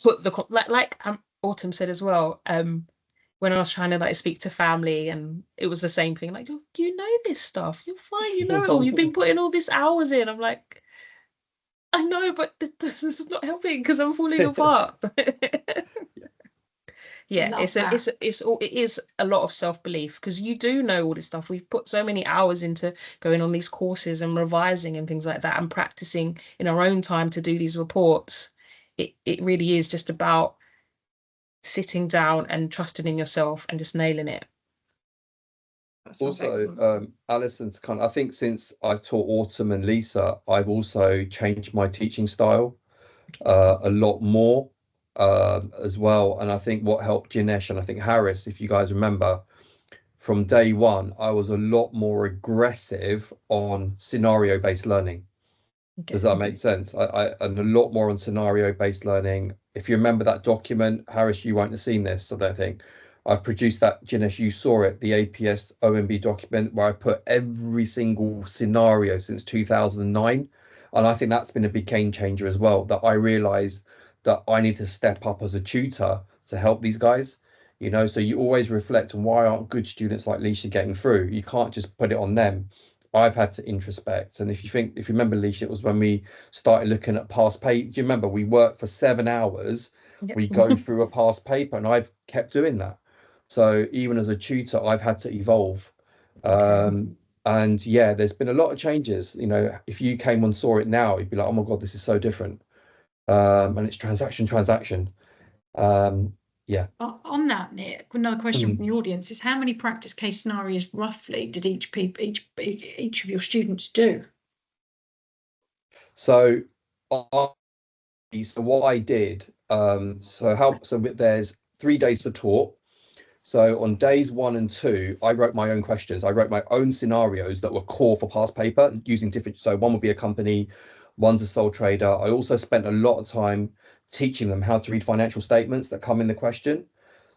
put like Autumn said as well. When I was trying to like speak to family, and it was the same thing, like, you know this stuff, you're fine, you know it all, you've been putting all this hours in. I'm like, I know, but this is not helping because I'm falling apart. Yeah, Love it is a lot of self-belief, because you do know all this stuff. We've put so many hours into going on these courses and revising and things like that, and practicing in our own time to do these reports. It really is just about sitting down and trusting in yourself and just nailing it. Also, Alison's I think since I taught Autumn and Lisa, I've also changed my teaching style a lot more as well. And I think what helped Jinesh and I think Harris, if you guys remember, from day one, I was a lot more aggressive on scenario-based learning. Okay. Does that make sense? And a lot more on scenario-based learning. If you remember that document, Harris, you won't have seen this, I don't think. I've produced that, Jinesh, you saw it, the APS OMB document where I put every single scenario since 2009. And I think that's been a big game changer as well, that I realized that I need to step up as a tutor to help these guys. So you always reflect on why aren't good students like Lisa getting through. You can't just put it on them. I've had to introspect. And if you remember, Leisha, it was when we started looking at past paper. Do you remember we worked for 7 hours? Yep. We go through a past paper, and I've kept doing that. So even as a tutor, I've had to evolve. And yeah, there's been a lot of changes. You know, if you came and saw it now, you'd be like, oh my God, this is so different. And it's transaction. Yeah. On that, Nick, another question from the audience is how many practice case scenarios roughly did each of your students do? So what I did, there's 3 days for talk. So on days 1 and 2, I wrote my own questions. I wrote my own scenarios that were core for past paper using different. So one would be a company, one's a sole trader. I also spent a lot of time teaching them how to read financial statements that come in the question,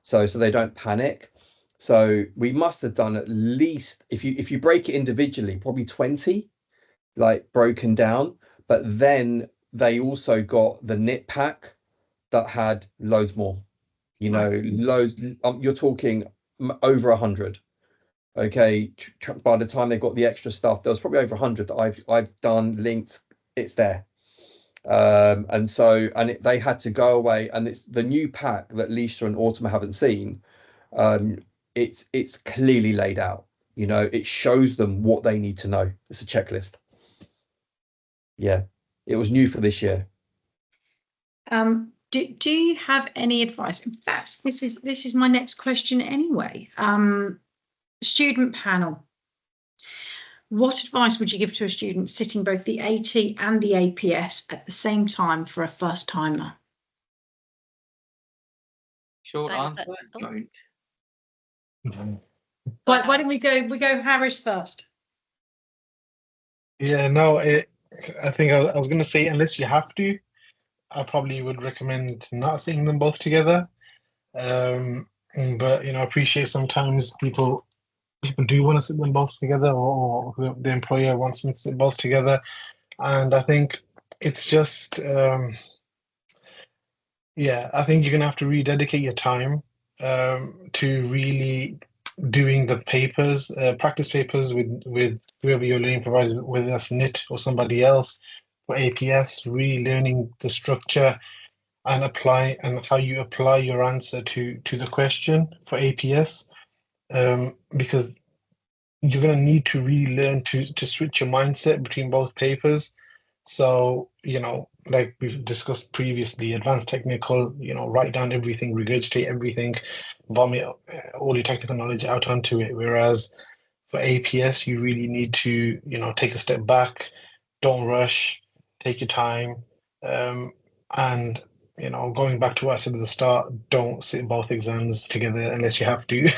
so they don't panic. So we must have done at least, if you break it individually, probably 20, like broken down. But then they also got the knit pack that had loads more. You know, loads. You're talking over 100. Okay, by the time they got the extra stuff, there was probably over 100 that I've done, linked. It's there. And they had to go away, and it's the new pack that Leisha and Autumn haven't seen. It's clearly laid out. You know, it shows them what they need to know. It's a checklist. Yeah, it was new for this year. Do you have any advice? In fact, this is my next question anyway. Student panel. What advice would you give to a student sitting both the AT and the APS at the same time for a first timer? Short answer, don't. Why don't we go Harris first? Yeah, no, I think I was going to say, unless you have to, I probably would recommend not seeing them both together. But I appreciate sometimes people do want to sit them both together, or the employer wants them to sit both together. And I think it's just, I think you're going to have to rededicate your time to really doing the papers, practice papers with whoever your learning provider, whether that's NIT or somebody else, for APS, really learning the structure and how you apply your answer to the question for APS, because you're going to need to really learn to switch your mindset between both papers. So, like we've discussed previously, advanced technical, write down everything, regurgitate everything, vomit all your technical knowledge out onto it. Whereas for APS, you really need to, take a step back, don't rush, take your time. And, going back to what I said at the start, don't sit both exams together unless you have to.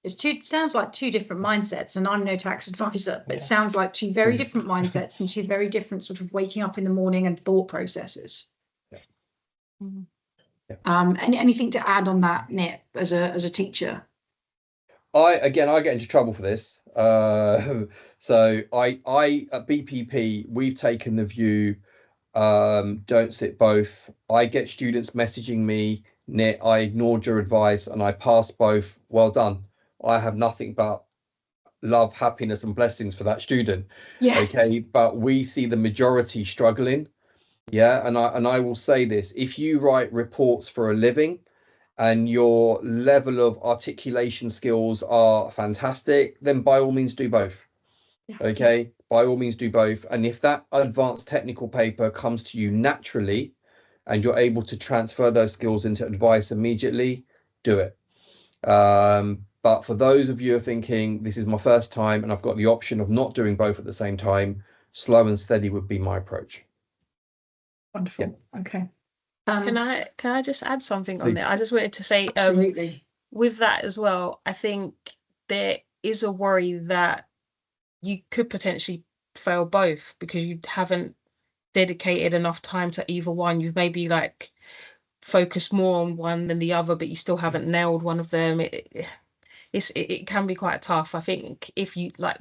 It sounds like two different mindsets, and I'm no tax advisor, but it sounds like two very different mindsets and two very different sort of waking up in the morning and thought processes. Anything to add on that, Nick, as a teacher? I get into trouble for this. So I at BPP, we've taken the view, don't sit both. I get students messaging me, Nick, I ignored your advice and I passed both. Well done. I have nothing but love, happiness, and blessings for that student. Yeah. Okay, but we see the majority struggling. Yeah, and I will say this: if you write reports for a living, and your level of articulation skills are fantastic, then by all means do both. Okay, by all means do both. And if that advanced technical paper comes to you naturally, and you're able to transfer those skills into advice immediately, do it. But for those of you who are thinking, this is my first time and I've got the option of not doing both at the same time, slow and steady would be my approach. Wonderful. Yeah. Okay. Can I just add something on Please. there? I just wanted to say, absolutely. With that as well, I think there is a worry that you could potentially fail both because you haven't dedicated enough time to either one. You've maybe focused more on one than the other, but you still haven't nailed one of them. It can be quite tough. I think if you like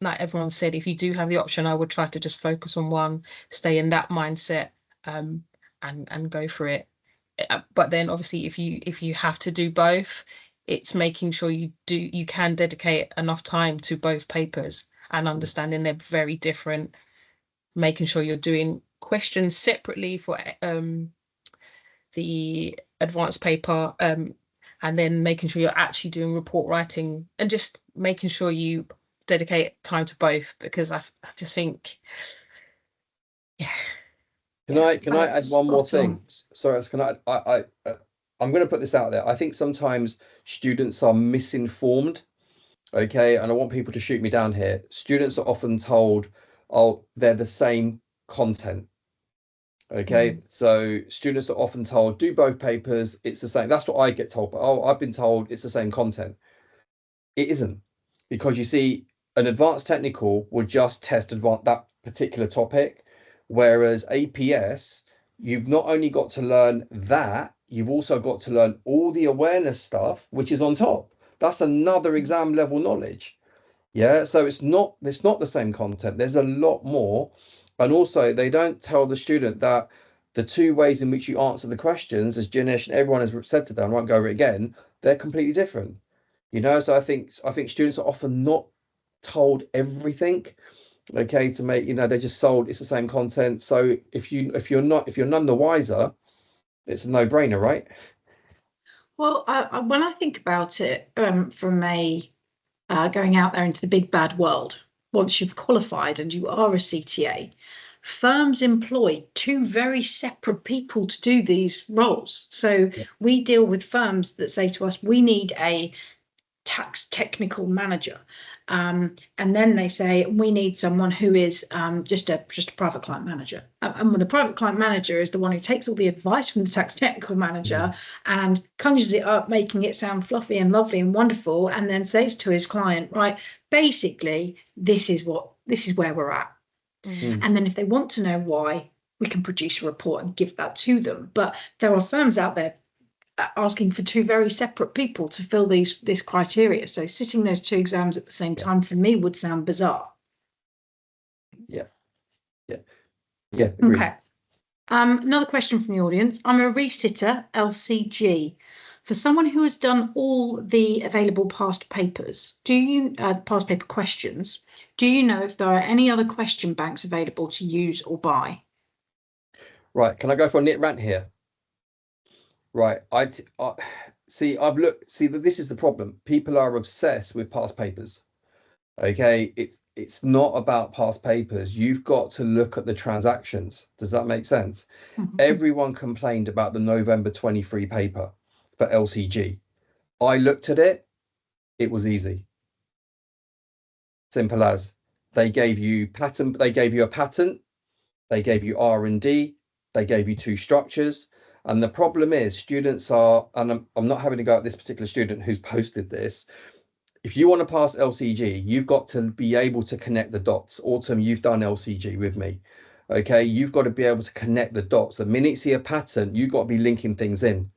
everyone said, if you do have the option, I would try to just focus on one, stay in that mindset, and go for it. But then obviously if you have to do both, it's making sure you can dedicate enough time to both papers and understanding they're very different, making sure you're doing questions separately for the advanced paper, and then making sure you're actually doing report writing, and just making sure you dedicate time to both, because I just think, yeah. Can I add one more thing? Sorry, I'm going to put this out there. I think sometimes students are misinformed. Okay, and I want people to shoot me down here. Students are often told, oh, they're the same content. Okay, so students are often told, do both papers, it's the same. That's what I get told. But oh, I've been told it's the same content. It isn't, because you see, an advanced technical will just test that particular topic, whereas APS, you've not only got to learn that, you've also got to learn all the awareness stuff, which is on top. That's another exam level knowledge. Yeah, so it's not the same content. There's a lot more. And also, they don't tell the student that the two ways in which you answer the questions, as Jinesh and everyone has said today, I won't go over it again, they're completely different. You know, so I think students are often not told everything. Okay, to make, you know, they're just sold it's the same content. So if you're none the wiser, it's a no-brainer, right? Well, when I think about it, from going out there into the big bad world, once you've qualified and you are a CTA, firms employ two very separate people to do these roles. So we deal with firms that say to us, we need a tax technical manager, and then they say we need someone who is just a private client manager, and when the private client manager is the one who takes all the advice from the tax technical manager and conjures it up, making it sound fluffy and lovely and wonderful, and then says to his client, right, basically this is where we're at. And then if they want to know why, we can produce a report and give that to them. But there are firms out there asking for two very separate people to fill this criteria. So sitting those two exams at the same time for me would sound bizarre. Yeah. Agreed. Okay. Another question from the audience. I'm a resitter LCG. For someone who has done all the available past papers, past paper questions, do you know if there are any other question banks available to use or buy? Right. Can I go for a nit rant here? Right. See that this is the problem. People are obsessed with past papers. Okay. It's not about past papers. You've got to look at the transactions. Does that make sense? Everyone complained about the November 23 paper for LCG. I looked at it. It was easy. Simple as. They gave you a patent. They gave you R&D. They gave you two structures. And the problem is students are, and I'm not having to go at this particular student who's posted this. If you want to pass LCG, you've got to be able to connect the dots. Autumn, you've done LCG with me. Okay, you've got to be able to connect the dots. The minute you see a pattern, you've got to be linking things in.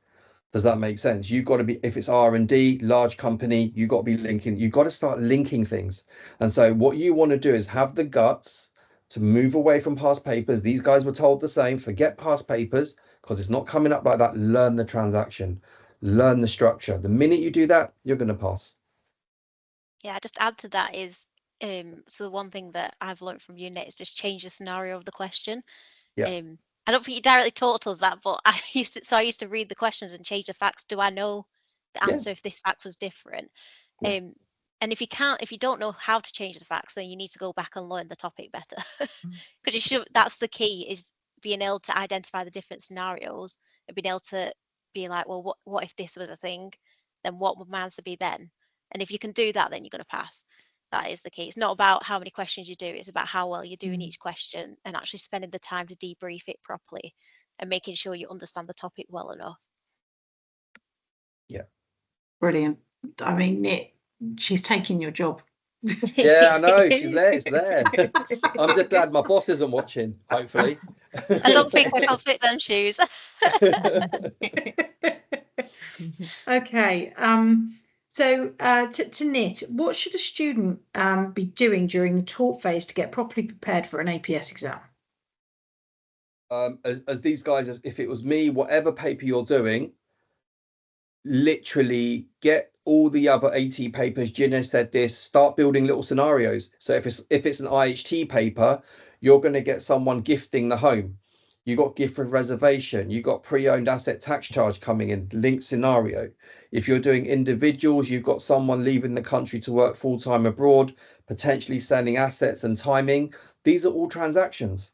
Does that make sense? You've got to be, if it's R&D, large company, you've got to be linking, you've got to start linking things. And so what you want to do is have the guts to move away from past papers. These guys were told the same, forget past papers, because it's not coming up like that. Learn the transaction, learn the structure. The minute you do that, you're going to pass. Yeah, just add to that is, so the one thing that I've learned from you, Nick, is just change the scenario of the question. Yeah. I don't think you directly taught us that, but I used to read the questions and change the facts. Do I know the answer if this fact was different? Yeah. And if you don't know how to change the facts, then you need to go back and learn the topic better. Because that's the key, is being able to identify the different scenarios and being able to be like, well, what if this was a thing? Then what would my answer be then? And if you can do that, then you're going to pass. That is the key. It's not about how many questions you do. It's about how well you're doing each question and actually spending the time to debrief it properly and making sure you understand the topic well enough. Yeah. Brilliant. I mean, Nick, she's taking your job. Yeah, I know. She's there. It's there. I'm just glad my boss isn't watching, hopefully. I don't think I can fit them shoes. Okay. So to Nit, what should a student be doing during the talk phase to get properly prepared for an APS exam? As these guys, if it was me, whatever paper you're doing, literally get all the other AT papers, Gina said this, start building little scenarios. So if it's an IHT paper, you're going to get someone gifting the home. You got gift with reservation. You got pre-owned asset tax charge coming in, linked scenario. If you're doing individuals, you've got someone leaving the country to work full-time abroad, potentially selling assets and timing. These are all transactions.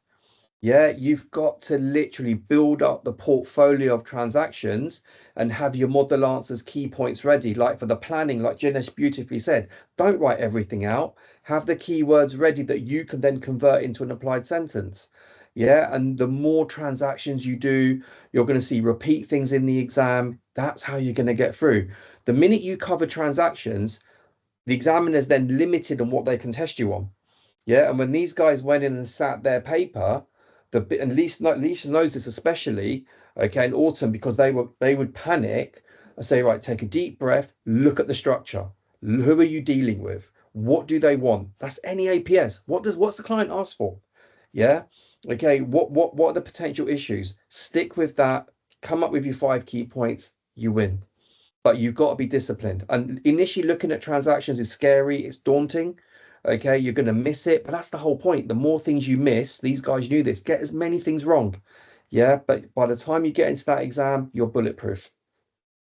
Yeah, you've got to literally build up the portfolio of transactions and have your model answers, key points ready. Like for the planning, like Jinesh beautifully said, don't write everything out. Have the keywords ready that you can then convert into an applied sentence. Yeah, and the more transactions you do, you're going to see repeat things in the exam. That's how you're going to get through. The minute you cover transactions, the examiner's then limited on what they can test you on. Yeah, and when these guys went in and sat their paper, and Lisa knows this especially, okay, in autumn, because they would panic and say, right, take a deep breath, look at the structure. Who are you dealing with? What do they want? That's any APS. What's the client ask for? Yeah. Okay. What are the potential issues? Stick with that. Come up with your 5 key points. You win. But you've got to be disciplined. And initially looking at transactions is scary. It's daunting. Okay, you're going to miss it, but that's the whole point. The more things you miss, these guys knew this, get as many things wrong. Yeah, but by the time you get into that exam, you're bulletproof.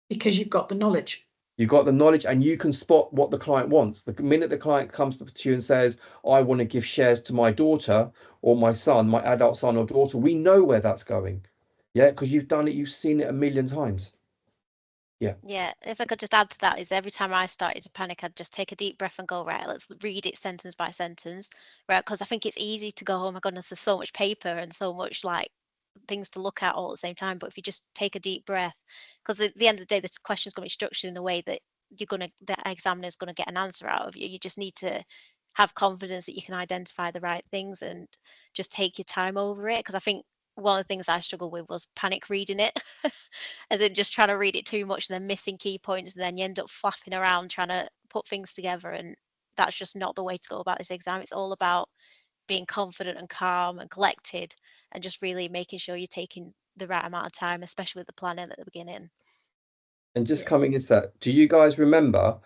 Because you've got the knowledge. You've got the knowledge and you can spot what the client wants. The minute the client comes to you and says, I want to give shares to my daughter or my son, my adult son or daughter, we know where that's going. Yeah, because you've done it, you've seen it a million times. Yeah, if I could just add to that, is every time I started to panic, I'd just take a deep breath and go, right, let's read it sentence by sentence, right? Because I think it's easy to go, oh my goodness, there's so much paper and so much like things to look at all at the same time. But if you just take a deep breath, because at the end of the day, the question's going to be structured in a way that the examiner's going to get an answer out of you. You just need to have confidence that you can identify the right things and just take your time over it. Because I think one of the things I struggled with was panic reading it, as in just trying to read it too much and then missing key points, and then you end up flapping around trying to put things together, and that's just not the way to go about this exam. It's all about being confident and calm and collected and just really making sure you're taking the right amount of time, especially with the planning at the beginning. And just coming into that, do you guys remember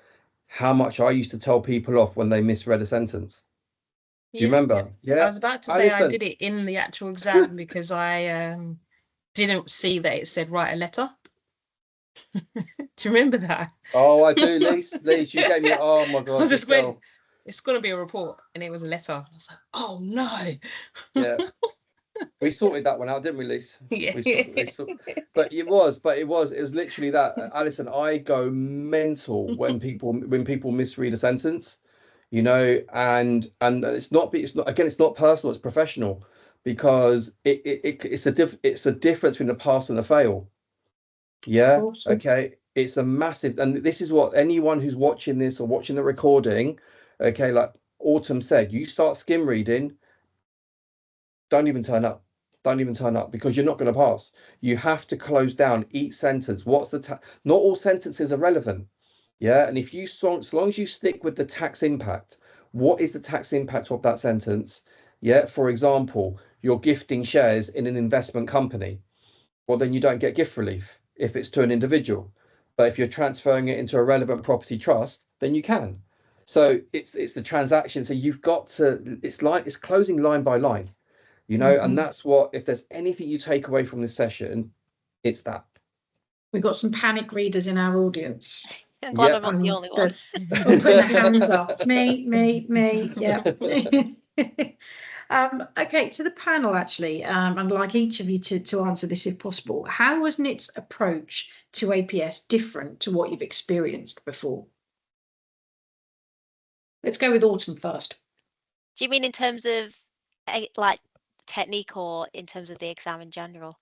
how much I used to tell people off when they misread a sentence? Do you remember? Yeah. I was about to say I did it in the actual exam because I didn't see that it said write a letter. Do you remember that? Oh, I do, Lise. Lise, you gave me, oh my God. I was just went, it's going to be a report, and it was a letter. I was like, oh no. Yeah. We sorted that one out, didn't we, Lise? Yeah. But it was literally that. Alison, I go mental when people misread a sentence, you know, and it's not personal, it's professional, because it's a difference between a pass and a fail. Yeah. Awesome. Okay. It's a massive, and this is what anyone who's watching this or watching the recording, okay, like Autumn said, you start skim reading, don't even turn up. Don't even turn up, because you're not going to pass. You have to close down each sentence. What's the not all sentences are relevant. Yeah. And if you, as long as you stick with the tax impact, what is the tax impact of that sentence? Yeah. For example, you're gifting shares in an investment company. Well, then you don't get gift relief if it's to an individual. But if you're transferring it into a relevant property trust, then you can. So it's the transaction. So you've got to, it's closing line by line, you know, and that's what, if there's anything you take away from this session, it's that. We've got some panic readers in our audience. I'm glad I'm not the only one. Putting their hands up. Me. Yeah. Okay, to the panel, actually, I'd like each of you to answer this if possible. How was NIT's approach to APS different to what you've experienced before? Let's go with Autumn first. Do you mean in terms of like technique, or in terms of the exam in general?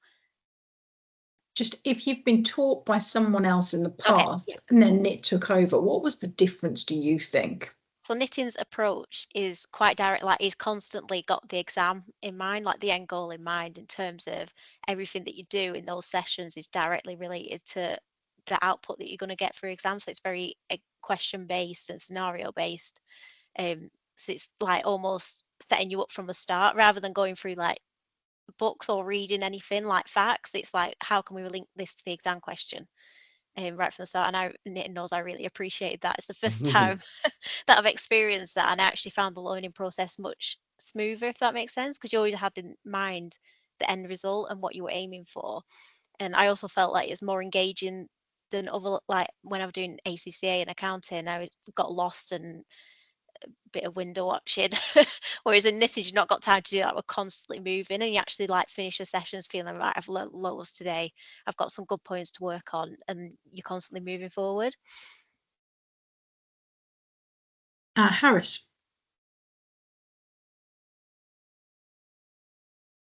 Just if you've been taught by someone else in the past, and then NIT took over, what was the difference, do you think? So knitting's approach is quite direct, like he's constantly got the exam in mind, like the end goal in mind, in terms of everything that you do in those sessions is directly related to the output that you're going to get for exams. So it's very question based and scenario based. So it's like almost setting you up from the start, rather than going through like books or reading anything like facts. It's like, how can we link this to the exam question? right from the start, and Nitin knows I really appreciated that. It's the first time that I've experienced that, and I actually found the learning process much smoother, if that makes sense, because you always had in mind the end result and what you were aiming for. And I also felt like it's more engaging than other, like when I was doing ACCA and accounting, I got lost and a bit of window watching. Whereas in knitting, you've not got time to do that. We're constantly moving, and you actually like finish the sessions feeling right. I've learnt loads today. I've got some good points to work on, and you're constantly moving forward. Harris.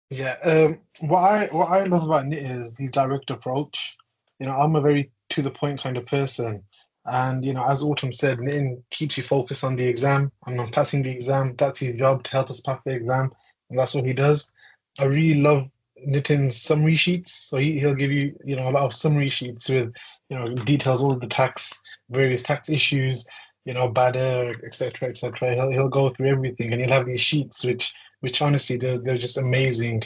Yeah, what I love about Nick is his direct approach. You know, I'm a very to the point kind of person, and you know, as Autumn said, Nitin keeps you focused on the exam and on passing the exam. That's his job, to help us pass the exam, and that's what he does. I really love Nitin's summary sheets. So he'll give you, you know, a lot of summary sheets with, you know, details all of the various tax issues, you know, BADA, etc., etc. He'll go through everything, and he'll have these sheets which honestly they're just amazing,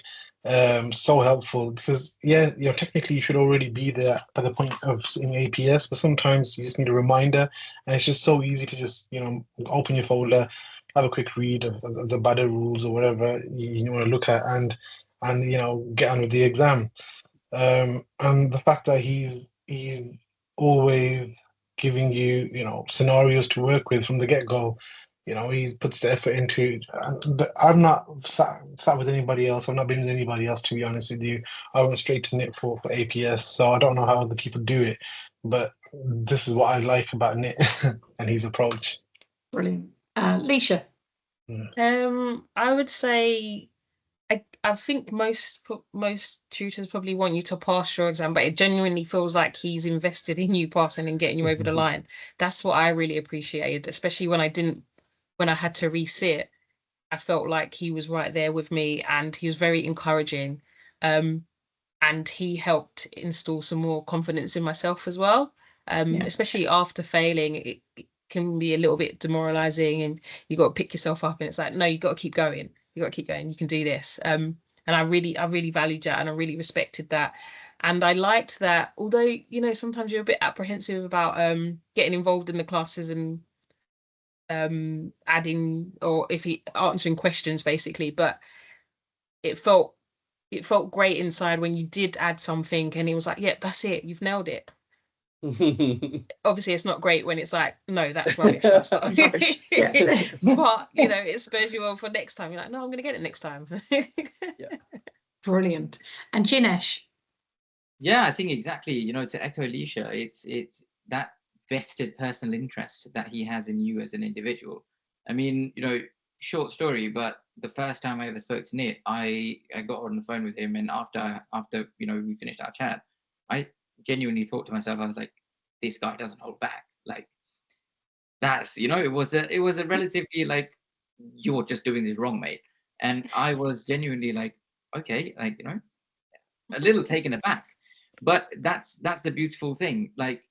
so helpful, because yeah, you know, technically you should already be there at the point of seeing APS, but sometimes you just need a reminder, and it's just so easy to just, you know, open your folder, have a quick read of the BADA rules or whatever you want to look at, and you know, get on with the exam. And the fact that he's always giving you, you know, scenarios to work with from the get-go. You know, he puts the effort into it. But I've not sat with anybody else. I've not been with anybody else, to be honest with you. I went straight to Knit for APS, so I don't know how other people do it. But this is what I like about Knit and his approach. Brilliant. Leisha. I would say I think most tutors probably want you to pass your exam, but it genuinely feels like he's invested in you passing and getting you over the line. That's what I really appreciated, especially when I had to resit. I felt like he was right there with me, and he was very encouraging. And he helped install some more confidence in myself as well. Especially after failing, it can be a little bit demoralizing, and you got to pick yourself up, and it's like, no, you got to keep going. You got to keep going. You can do this. And I really valued that, and I really respected that. And I liked that, although, you know, sometimes you're a bit apprehensive about getting involved in the classes and adding, or if he answering questions basically, but it felt great inside when you did add something and he was like, yep, that's it, you've nailed it. Obviously it's not great when it's like, no, that's rubbish, that's not Rubbish. Yeah. but you know, it spurs you on for next time. You're like, no, I'm gonna get it next time. Yeah. Brilliant. And Jinesh. Yeah, I think exactly, you know, to echo Alicia, it's that vested personal interest that he has in you as an individual. I mean, you know, short story, but the first time I ever spoke to Nate, I got on the phone with him, and after you know, we finished our chat, I genuinely thought to myself, I was like, this guy doesn't hold back. Like, that's, you know, it was a relatively like, you're just doing this wrong, mate. And I was genuinely like, okay, like, you know, a little taken aback. But that's the beautiful thing. Like,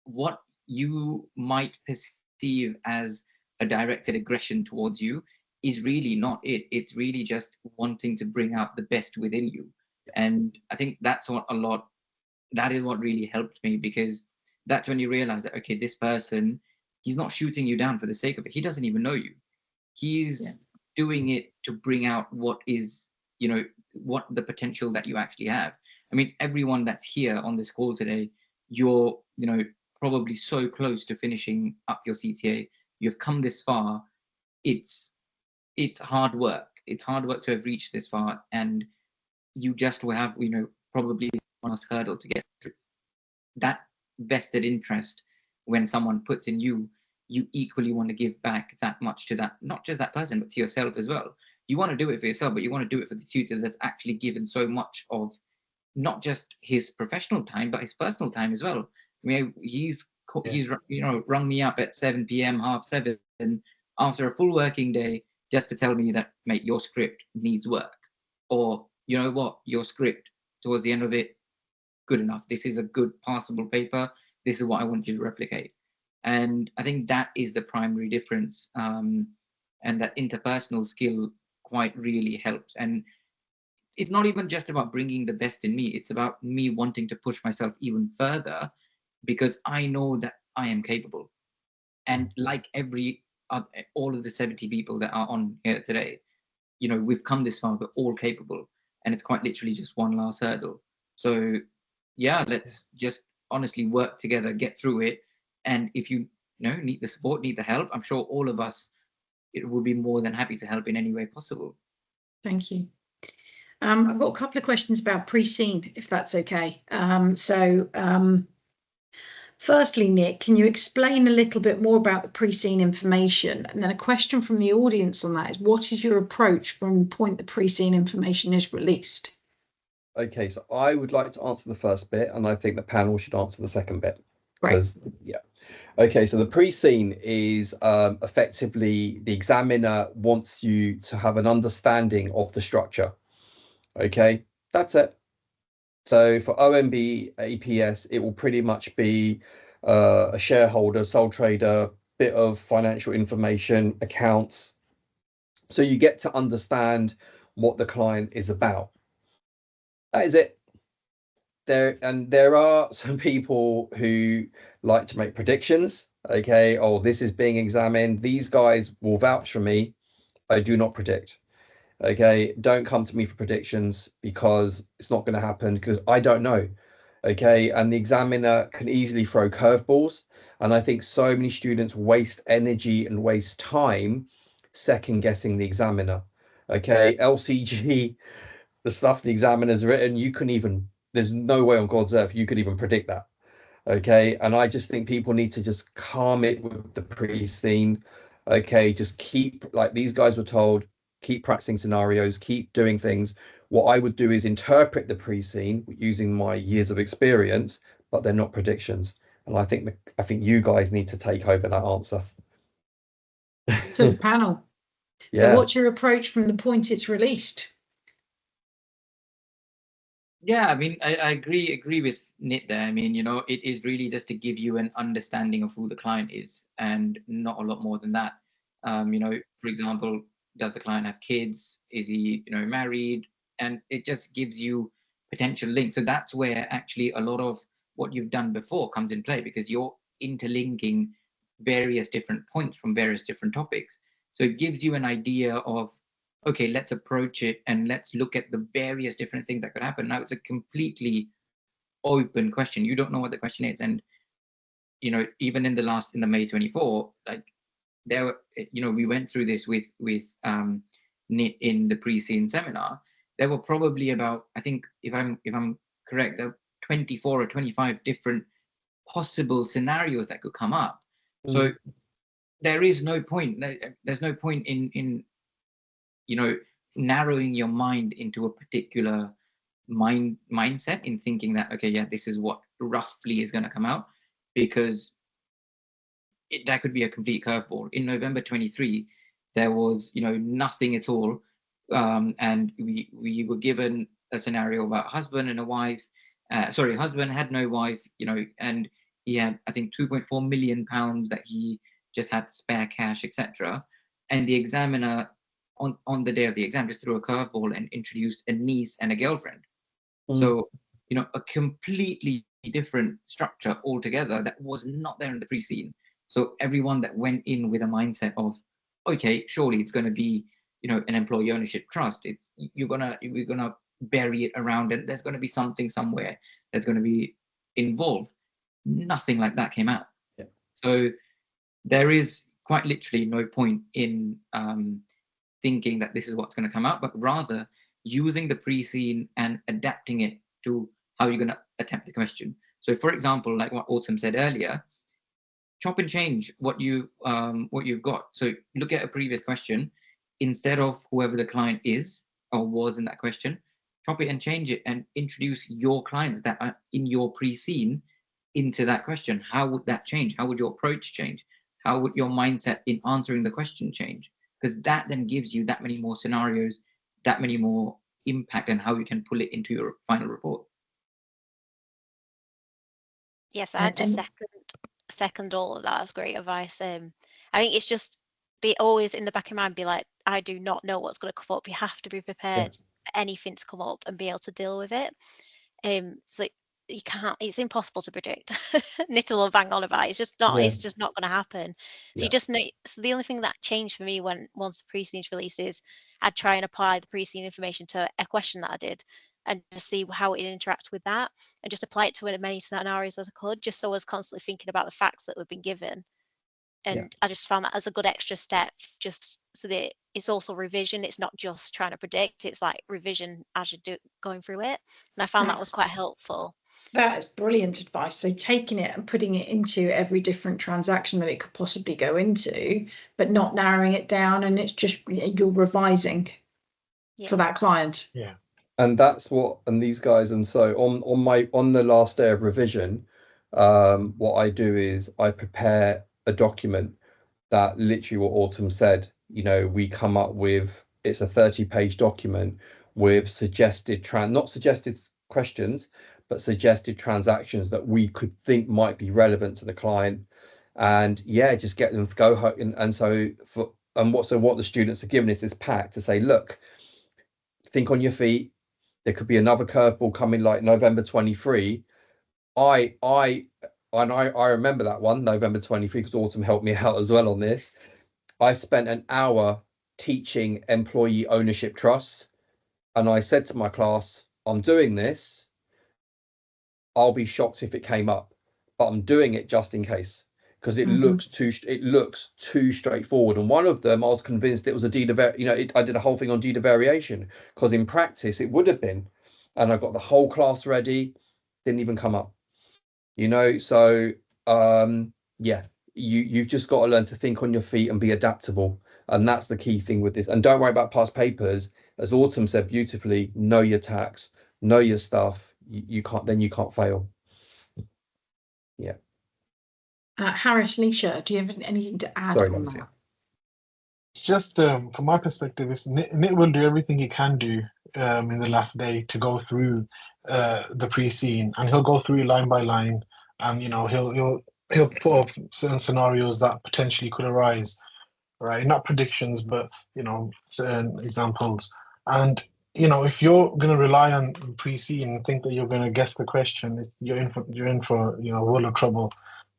what you might perceive as a directed aggression towards you is really not it. It's really just wanting to bring out the best within you. And I think that is what really helped me, because that's when you realize that, okay, this person, he's not shooting you down for the sake of it. He doesn't even know you. He's doing it to bring out what is, you know, what the potential that you actually have. I mean, everyone that's here on this call today, you're, you know, probably so close to finishing up your CTA. You've come this far. It's hard work. It's hard work to have reached this far, and you just will have, you know, probably one last hurdle to get through. That vested interest, when someone puts in you, you equally want to give back that much to that, not just that person, but to yourself as well. You want to do it for yourself, but you want to do it for the tutor that's actually given so much of not just his professional time, but his personal time as well. I mean, he's you know, rung me up at 7 p.m., 7:30, after a full working day, just to tell me that, mate, your script needs work, or, you know what, your script towards the end of it, good enough. This is a good passable paper. This is what I want you to replicate. And I think that is the primary difference. And that interpersonal skill quite really helps. And it's not even just about bringing the best in me. It's about me wanting to push myself even further because I know that I am capable. And like all of the 70 people that are on here today, you know, we've come this far, we're all capable, and it's quite literally just one last hurdle. So yeah, let's just honestly work together, get through it. And if you know, need the support, need the help, I'm sure all of us, it will be more than happy to help in any way possible. Thank you. I've got a couple of questions about pre-seen, if that's okay. Firstly, Nick, can you explain a little bit more about the pre-seen information? And then a question from the audience on that is, what is your approach from the point the pre-seen information is released? Okay, so I would like to answer the first bit, and I think the panel should answer the second bit. Right. Because, yeah. Okay, so the pre-seen is effectively the examiner wants you to have an understanding of the structure. Okay, that's it. So for OMB, APS, it will pretty much be a shareholder, sole trader, bit of financial information, accounts. So you get to understand what the client is about. That is it. There are some people who like to make predictions. Okay, oh, this is being examined. These guys will vouch for me. I do not predict. Okay, don't come to me for predictions because it's not going to happen because I don't know. Okay, and the examiner can easily throw curveballs, and I think so many students waste energy and waste time second guessing the examiner. Okay, LCG, the stuff the examiner's written, there's no way on God's earth you could even predict that. Okay, and I just think people need to just calm it with the pre-seen. Okay, just keep, like these guys were told, keep practicing scenarios, keep doing things. What I would do is interpret the pre-seen using my years of experience, but they're not predictions. And I think you guys need to take over that answer. To the panel. Yeah. So what's your approach from the point it's released? Yeah, I mean, I agree with Nit there. I mean, you know, it is really just to give you an understanding of who the client is and not a lot more than that. You know, for example, does the client have kids? Is he, you know, married? And it just gives you potential links. So that's where actually a lot of what you've done before comes in play, because you're interlinking various different points from various different topics. So it gives you an idea of, okay, let's approach it and let's look at the various different things that could happen. Now it's a completely open question. You don't know what the question is. And, you know, even in the May 24, like there, you know, we went through this with Nit in the pre-seen seminar. There were probably about, I think if I'm correct, there were 24 or 25 different possible scenarios that could come up. So there is no point, there's no point in you know, narrowing your mind into a particular mindset in thinking that, okay, yeah, this is what roughly is going to come out, because that could be a complete curveball. In November 23, there was, you know, nothing at all. And we were given a scenario about a husband and a wife. Husband had no wife, you know, and he had, I think, 2.4 million pounds that he just had spare cash, etc. And the examiner on the day of the exam just threw a curveball and introduced a niece and a girlfriend. So, you know, a completely different structure altogether that was not there in the pre-seen. So everyone that went in with a mindset of, okay, surely it's going to be, you know, an employee ownership trust. We're gonna bury it around, and there's going to be something somewhere that's going to be involved. Nothing like that came out. Yeah. So there is quite literally no point in thinking that this is what's going to come out, but rather using the pre-seen and adapting it to how you're going to attempt the question. So, for example, like what Autumn said earlier, chop and change what you've got. So look at a previous question, instead of whoever the client is or was in that question, chop it and change it and introduce your clients that are in your pre-seen into that question. How would that change? How would your approach change? How would your mindset in answering the question change? Because that then gives you that many more scenarios, that many more impact, and how you can pull it into your final report. Yes, I just second all of that. That's great advice. I think it's just be always in the back of your mind, be like, I do not know what's going to come up. You have to be prepared for anything to come up and be able to deal with it. So you can't, it's impossible to predict. Nittle or bang on about, it's just not, Yeah. it's just not going to happen. So Yeah. you just know, so the only thing that changed for me once the pre-scenes release is I'd try and apply the pre-scene information to a question that I did and just see how it interacts with that, and just apply it to as many scenarios as I could, just so I was constantly thinking about the facts that we've been given. And I just found that as a good extra step, just so that it's also revision. It's not just trying to predict, it's like revision as you do going through it. And I found that was quite helpful. That is brilliant advice. So taking it and putting it into every different transaction that it could possibly go into, but not narrowing it down, and it's just you're revising for that client. Yeah. And that's what, and these guys, and so on the last day of revision, what I do is I prepare a document that literally what Autumn said, you know, we come up with, it's a 30-page document with suggested not suggested questions, but suggested transactions that we could think might be relevant to the client. And yeah, just get them to go home. And so what the students are given is this pack to say, look, think on your feet. There could be another curveball coming like November 23. I remember that one, November 23, because Autumn helped me out as well on this. I spent an hour teaching employee ownership trust, and I said to my class, I'm doing this. I'll be shocked if it came up, but I'm doing it just in case, because it looks too straightforward. And one of them, I was convinced it was a deed of, I did a whole thing on deed of variation, because in practice it would have been, and I got the whole class ready, didn't even come up, so yeah, you've just got to learn to think on your feet and be adaptable, and that's the key thing with this. And don't worry about past papers, as Autumn said beautifully, know your tax, know your stuff. You can't fail. Yeah. Harris, Leisha, do you have anything to add on that? It's just from my perspective, Nick will do everything he can do in the last day to go through the pre-scene, and he'll go through line by line, and he'll put up certain scenarios that potentially could arise, right? Not predictions, but certain examples. And if you're going to rely on pre-scene and think that you're going to guess the question, you're in for a world of trouble,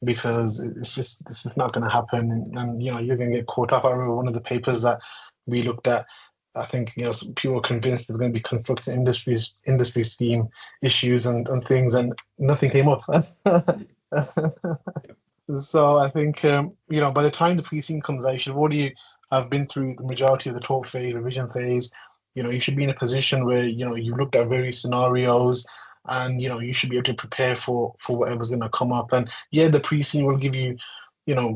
because it's just not going to happen, and you're going to get caught up. I remember one of the papers that we looked at, I think some people were convinced there was going to be construction industry scheme issues and things, and nothing came up. So I think by the time the pre-scene comes out, you should already have been through the majority of the talk phase, revision phase. You should be in a position where you looked at various scenarios, and you should be able to prepare for whatever's going to come up. And yeah, the pre-scene will give you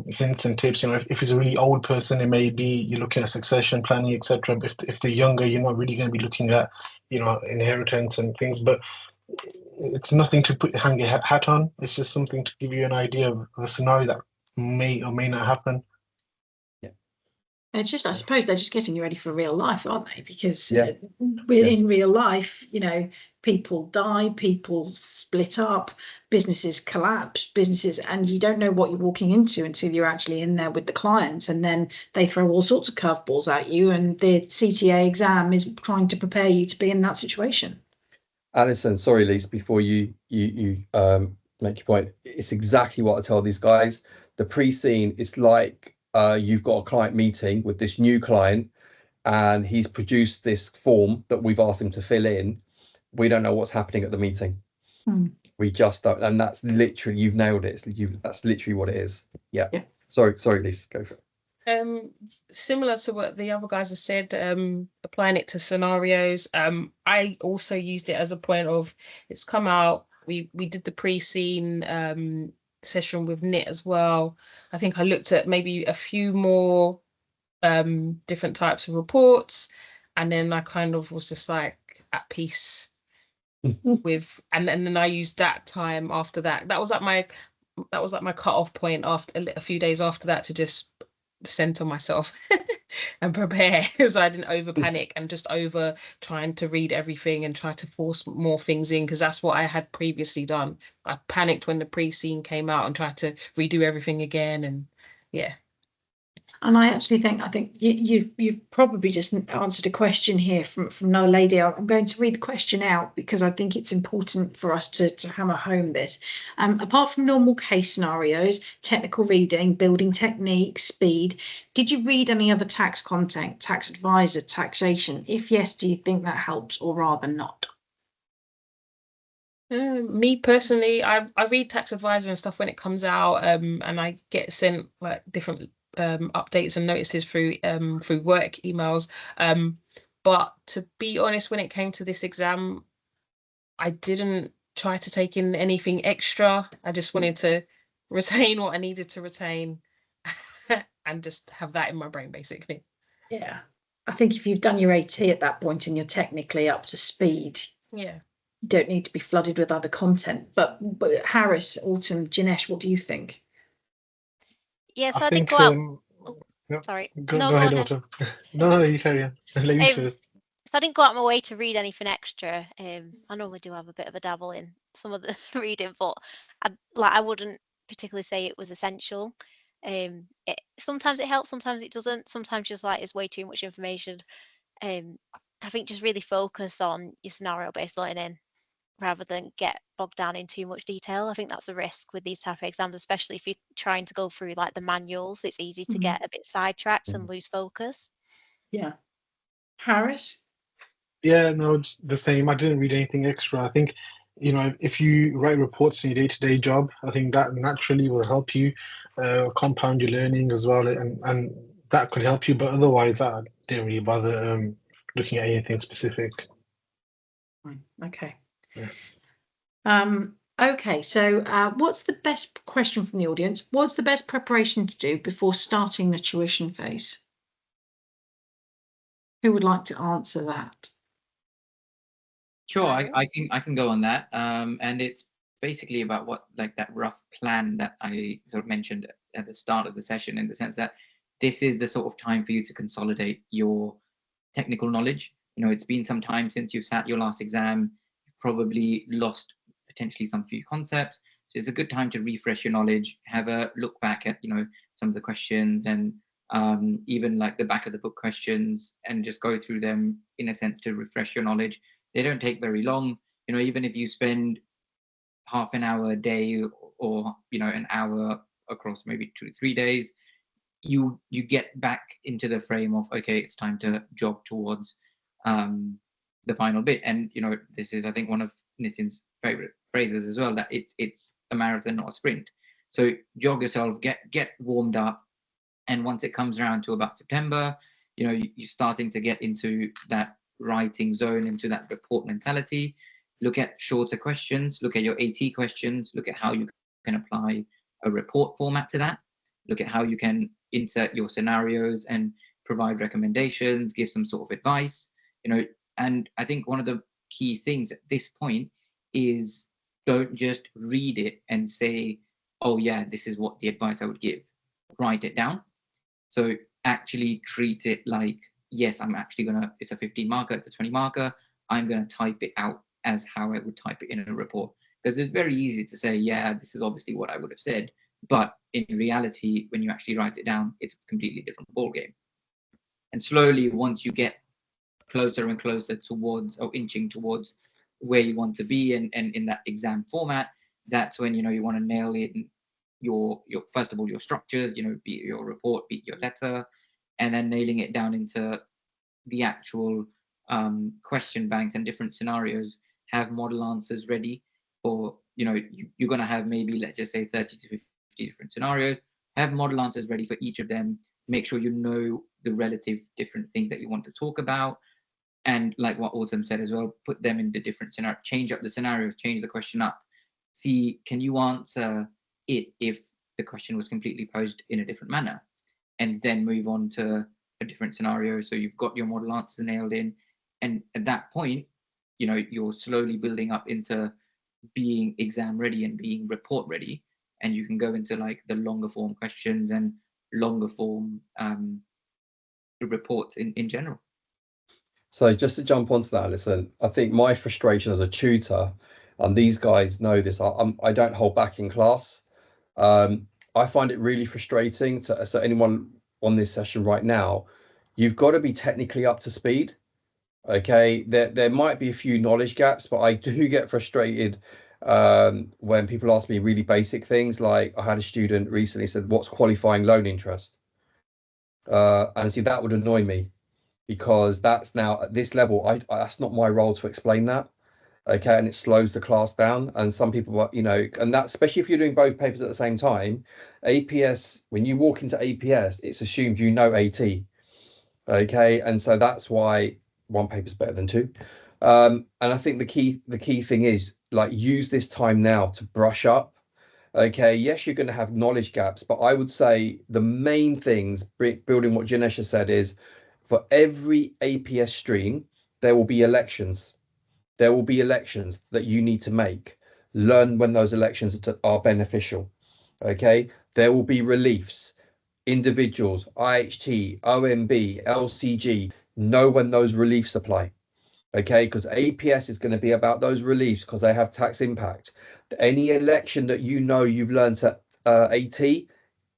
hints and tips. If it's a really old person, it may be you're looking at succession planning, etc. But if they're younger, you're not really going to be looking at inheritance and things. But it's nothing to hang your hat on. It's just something to give you an idea of a scenario that may or may not happen. Yeah. It's just, I suppose they're just getting you ready for real life, aren't they? Because we're in real life, people die, people split up, businesses collapse, and you don't know what you're walking into until you're actually in there with the clients, and then they throw all sorts of curveballs at you, and the CTA exam is trying to prepare you to be in that situation. Alison, sorry, Lise, before you make your point, it's exactly what I tell these guys. The pre-scene is like you've got a client meeting with this new client, and he's produced this form that we've asked him to fill in. We don't know what's happening at the meeting. We just don't, and that's literally, you've nailed it. That's literally what it is. Yeah. Sorry, Lise, go for it. Similar to what the other guys have said, applying it to scenarios. I also used it as a point of, it's come out. We did the pre-scene session with Knit as well. I think I looked at maybe a few more different types of reports, and then I kind of was just like at peace with, and then I used that time after that. That was like my cut-off point after a few days after that, to just center myself and prepare, so I didn't over panic and just over trying to read everything and try to force more things in, because that's what I had previously done. I panicked when the pre-scene came out and tried to redo everything again, and And I actually think you've probably just answered a question here from no lady. I'm going to read the question out because I think it's important for us to hammer home this. Apart from normal case scenarios, technical reading, building techniques, speed, did you read any other tax content, tax advisor, taxation? If yes, do you think that helps or rather not? Me personally, I read Tax Advisor and stuff when it comes out, and I get sent like different updates and notices through work emails. But to be honest, when it came to this exam, I didn't try to take in anything extra. I just wanted to retain what I needed to retain and just have that in my brain, basically. Yeah, I think if you've done your AT at that point and you're technically up to speed, Yeah. you don't need to be flooded with other content. But Harris, Autumn, Jinesh, what do you think? Yeah, so I I didn't think go out. no, Sorry. go No, go go ahead, on, Ash. Autumn. No, you carry on. Ladies Um, first. So I didn't go out my way to read anything extra. I normally do have a bit of a dabble in some of the reading, but I wouldn't particularly say it was essential. Sometimes it helps, sometimes it doesn't. Sometimes just like it's way too much information. I think just really focus on your scenario-based learning rather than get bogged down in too much detail. I think that's a risk with these type of exams, especially if you're trying to go through like the manuals. It's easy to get a bit sidetracked and lose focus. Yeah. Harris? Yeah, no, it's the same. I didn't read anything extra. I think, if you write reports in your day-to-day job, I think that naturally will help you compound your learning as well, and that could help you. But otherwise, I didn't really bother looking at anything specific. Okay. Yeah. Okay, so what's the best question from the audience? What's the best preparation to do before starting the tuition phase? Who would like to answer that? Sure, I can go on that. And it's basically about what like that rough plan that I sort of mentioned at the start of the session, in the sense that this is the sort of time for you to consolidate your technical knowledge. It's been some time since you've sat your last exam. You've probably lost potentially some few concepts. So it's a good time to refresh your knowledge, have a look back at some of the questions, and even like the back of the book questions, and just go through them in a sense to refresh your knowledge. They don't take very long. Even if you spend half an hour a day, or an hour across maybe 2 to 3 days, you get back into the frame of, okay, it's time to jog towards the final bit. And this is, I think, one of Nitin's favorite phrases as well, that it's a marathon, not a sprint. So jog yourself, get warmed up, and once it comes around to about September, you're starting to get into that writing zone, into that report mentality. Look at shorter questions, look at your AT questions, look at how you can apply a report format to that. Look at how you can insert your scenarios and provide recommendations, give some sort of advice. And I think one of the key things at this point is, don't just read it and say, oh yeah, this is what the advice I would give. Write it down. So actually treat it like, yes, I'm actually it's a 15 marker, it's a 20 marker. I'm going to type it out as how I would type it in a report. Because it's very easy to say, yeah, this is obviously what I would have said. But in reality, when you actually write it down, it's a completely different ballgame. And slowly, once you get closer and closer towards, or inching towards where you want to be, and in that exam format, that's when you want to nail in your first of all your structures, be it your report, be it your letter, and then nailing it down into the actual question banks and different scenarios. Have model answers ready for, you're going to have maybe, let's just say, 30 to 50 different scenarios. Have model answers ready for each of them. Make sure you know the relative different things that you want to talk about. And like what Autumn said as well, put them in the different scenario, change up the scenarios, change the question up. See, can you answer it if the question was completely posed in a different manner? And then move on to a different scenario. So you've got your model answers nailed in. And at that point, you're slowly building up into being exam ready and being report ready. And you can go into like the longer form questions and longer form reports in general. So just to jump onto that, listen, I think my frustration as a tutor, and these guys know this, I don't hold back in class. I find it really frustrating so anyone on this session right now, you've got to be technically up to speed. Okay, there might be a few knowledge gaps, but I do get frustrated when people ask me really basic things. Like, I had a student recently said, "What's qualifying loan interest?" And see, that would annoy me, because that's now at this level, that's not my role to explain that. Okay, and it slows the class down. And some people, you know, and that, especially if you're doing both papers at the same time, APS, when you walk into APS, it's assumed you know AT. Okay, and so that's why one paper's better than two. And I think the key thing is, like, use this time now to brush up. Okay, yes, you're going to have knowledge gaps, but I would say the main things, building what Janesha said, is for every APS stream, there will be elections. There will be elections that you need to make. Learn when those elections are beneficial. Okay, there will be reliefs, individuals, IHT, OMB, LCG. Know when those reliefs apply. Okay, because APS is going to be about those reliefs because they have tax impact. Any election that you know you've learned at AT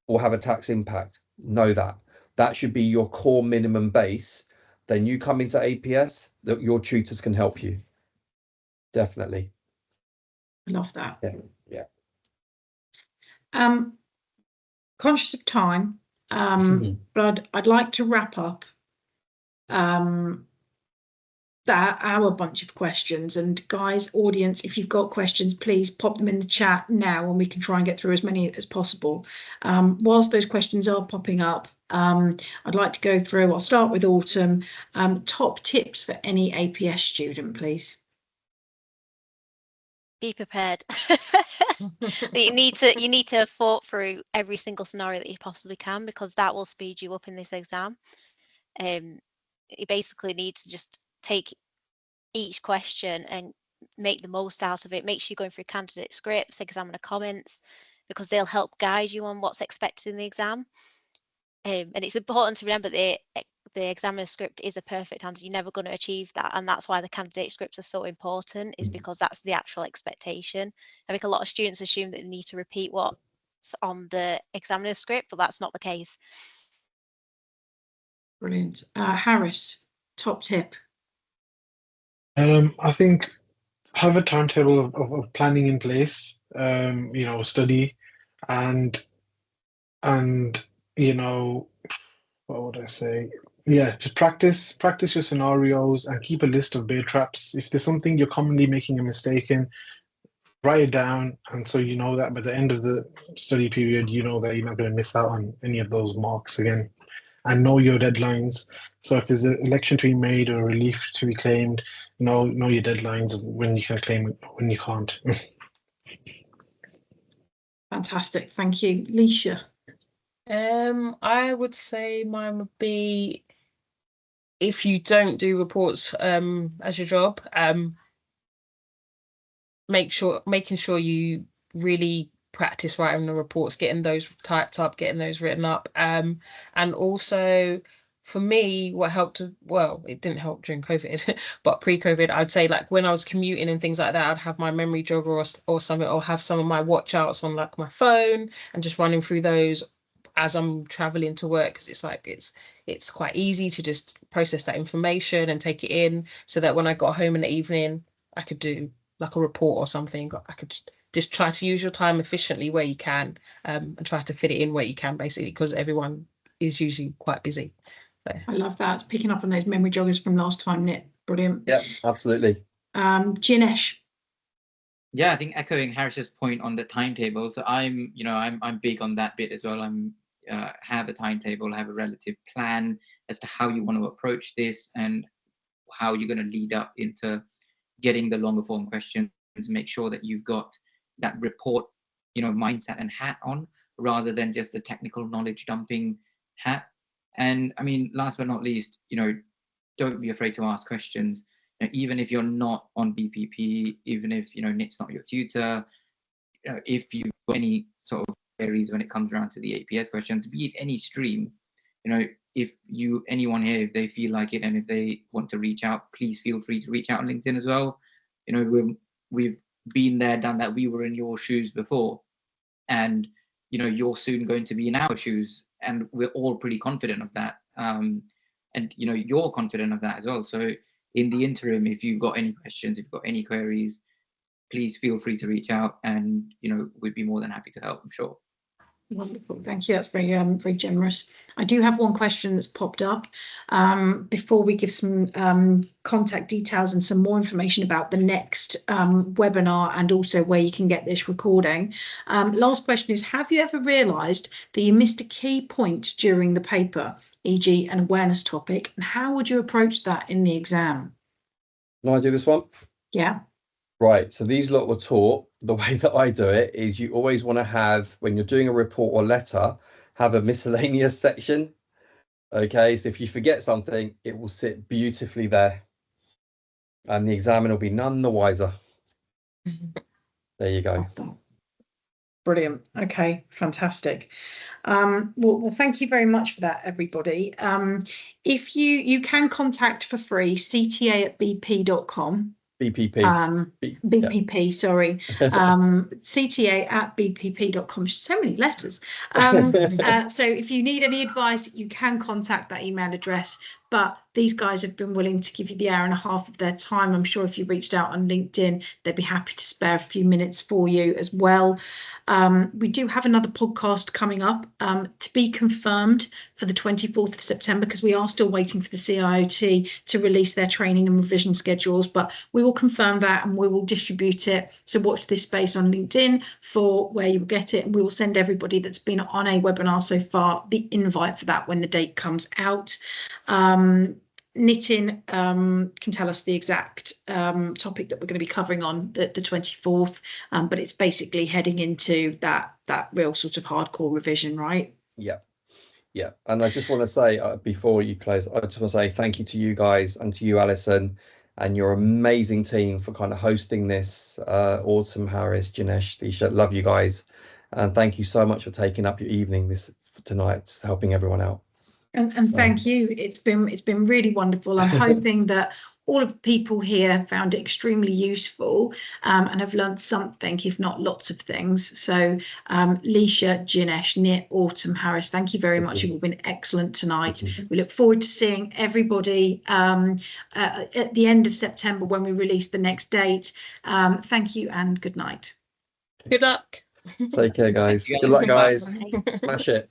will have a tax impact. Know that. That should be your core minimum base. Then you come into APS, that your tutors can help you. Definitely. I love that. Yeah. Conscious of time, but I'd like to wrap up that our bunch of questions. And guys, audience, if you've got questions, please pop them in the chat now, and we can try and get through as many as possible. Whilst those questions are popping up, I'd like to go through, I'll start with Autumn. Top tips for any APS student, please. Be prepared. you need to have thought through every single scenario that you possibly can, because that will speed you up in this exam. You basically need to just take each question and make the most out of it. Make sure you're going through candidate scripts, examiner comments, because they'll help guide you on what's expected in the exam. And it's important to remember the examiner script is a perfect answer. You're never going to achieve that, and that's why the candidate scripts are so important, is because that's the actual expectation. I think a lot of students assume that they need to repeat what's on the examiner script, but that's not the case. Brilliant. Harris, top tip. I think have a timetable of planning in place, study and what would I say? Yeah, just practice your scenarios and keep a list of bear traps. If there's something you're commonly making a mistake in, write it down, and so you know that by the end of the study period, you know that you're not going to miss out on any of those marks again. And know your deadlines. So if there's an election to be made or a relief to be claimed, know your deadlines of when you can claim it, when you can't. Fantastic, thank you. Leisha. I would say mine would be, if you don't do reports as your job, making sure you really practice writing the reports, getting those typed up, getting those written up. And also for me, what helped, well, it didn't help during COVID, but pre-COVID, I'd say, like, when I was commuting and things like that, I'd have my memory jogger or something, or have some of my watch outs on, like, my phone, and just running through those as I'm traveling to work, because it's like it's quite easy to just process that information and take it in, so that when I got home in the evening, I could do like a report or something. I could just try to use your time efficiently where you can, and try to fit it in where you can, basically, because everyone is usually quite busy. So. I love that. Picking up on those memory joggers from last time, Nick. Brilliant. Yeah, absolutely. Jinesh. Yeah, I think echoing Harris's point on the timetable. So I'm big on that bit as well. I'm have a timetable, have a relative plan as to how you want to approach this and how you're going to lead up into getting the longer form questions. Make sure that you've got that report, mindset and hat on, rather than just the technical knowledge dumping hat. And I mean, last but not least, don't be afraid to ask questions. Even if you're not on BPP, even if NIT's not your tutor, if you've got any sort of queries when it comes around to the APS questions, be it any stream, if anyone here, if they feel like it and if they want to reach out, please feel free to reach out on LinkedIn as well. We've been there, done that. We were in your shoes before, and you're soon going to be in our shoes and we're all pretty confident of that. And you know, you're confident of that as well. So in the interim, if you've got any questions, if you've got any queries, please feel free to reach out, and you know, we'd be more than happy to help, I'm sure. Wonderful, thank you. That's very very generous. I do have one question that's popped up before we give some contact details and some more information about the next webinar, and also where you can get this recording. Last question is, have you ever realised that you missed a key point during the paper, e.g. an awareness topic, and how would you approach that in the exam? Can I do this one? Yeah. Right, so these lot were taught, the way that I do it is you always want to have, when you're doing a report or letter, have a miscellaneous section. Okay, so if you forget something, it will sit beautifully there, and the examiner will be none the wiser. There you go. Brilliant. Okay, fantastic. Well, thank you very much for that, everybody. If you can contact for free cta@bp.com. BPP. BPP, sorry. CTA@bpp.com. So many letters. So if you need any advice, you can contact that email address. But these guys have been willing to give you the hour and a half of their time. I'm sure if you reached out on LinkedIn, they'd be happy to spare a few minutes for you as well. We do have another podcast coming up to be confirmed for the 24th of September, because we are still waiting for the CIOT to release their training and revision schedules, but we will confirm that and we will distribute it. So watch this space on LinkedIn for where you will get it, and we will send everybody that's been on a webinar so far the invite for that when the date comes out. Nitin can tell us the exact topic that we're going to be covering on the 24th, but it's basically heading into that real sort of hardcore revision, right? Yeah. And I just want to say before you close, I just want to say thank you to you guys and to you, Alison, and your amazing team for kind of hosting this. Autumn, Harris, Janesh, Lisha, love you guys, and thank you so much for taking up your evening tonight, just helping everyone out. And thank you. It's been really wonderful. I'm hoping that all of the people here found it extremely useful and have learned something, if not lots of things. So Lisha, Jinesh, Nit, Autumn, Harris, thank you very much. You've all been excellent tonight. We look forward to seeing everybody at the end of September when we release the next date. Thank you and good night. Good luck. Take care, guys. Good luck, guys. Smash it.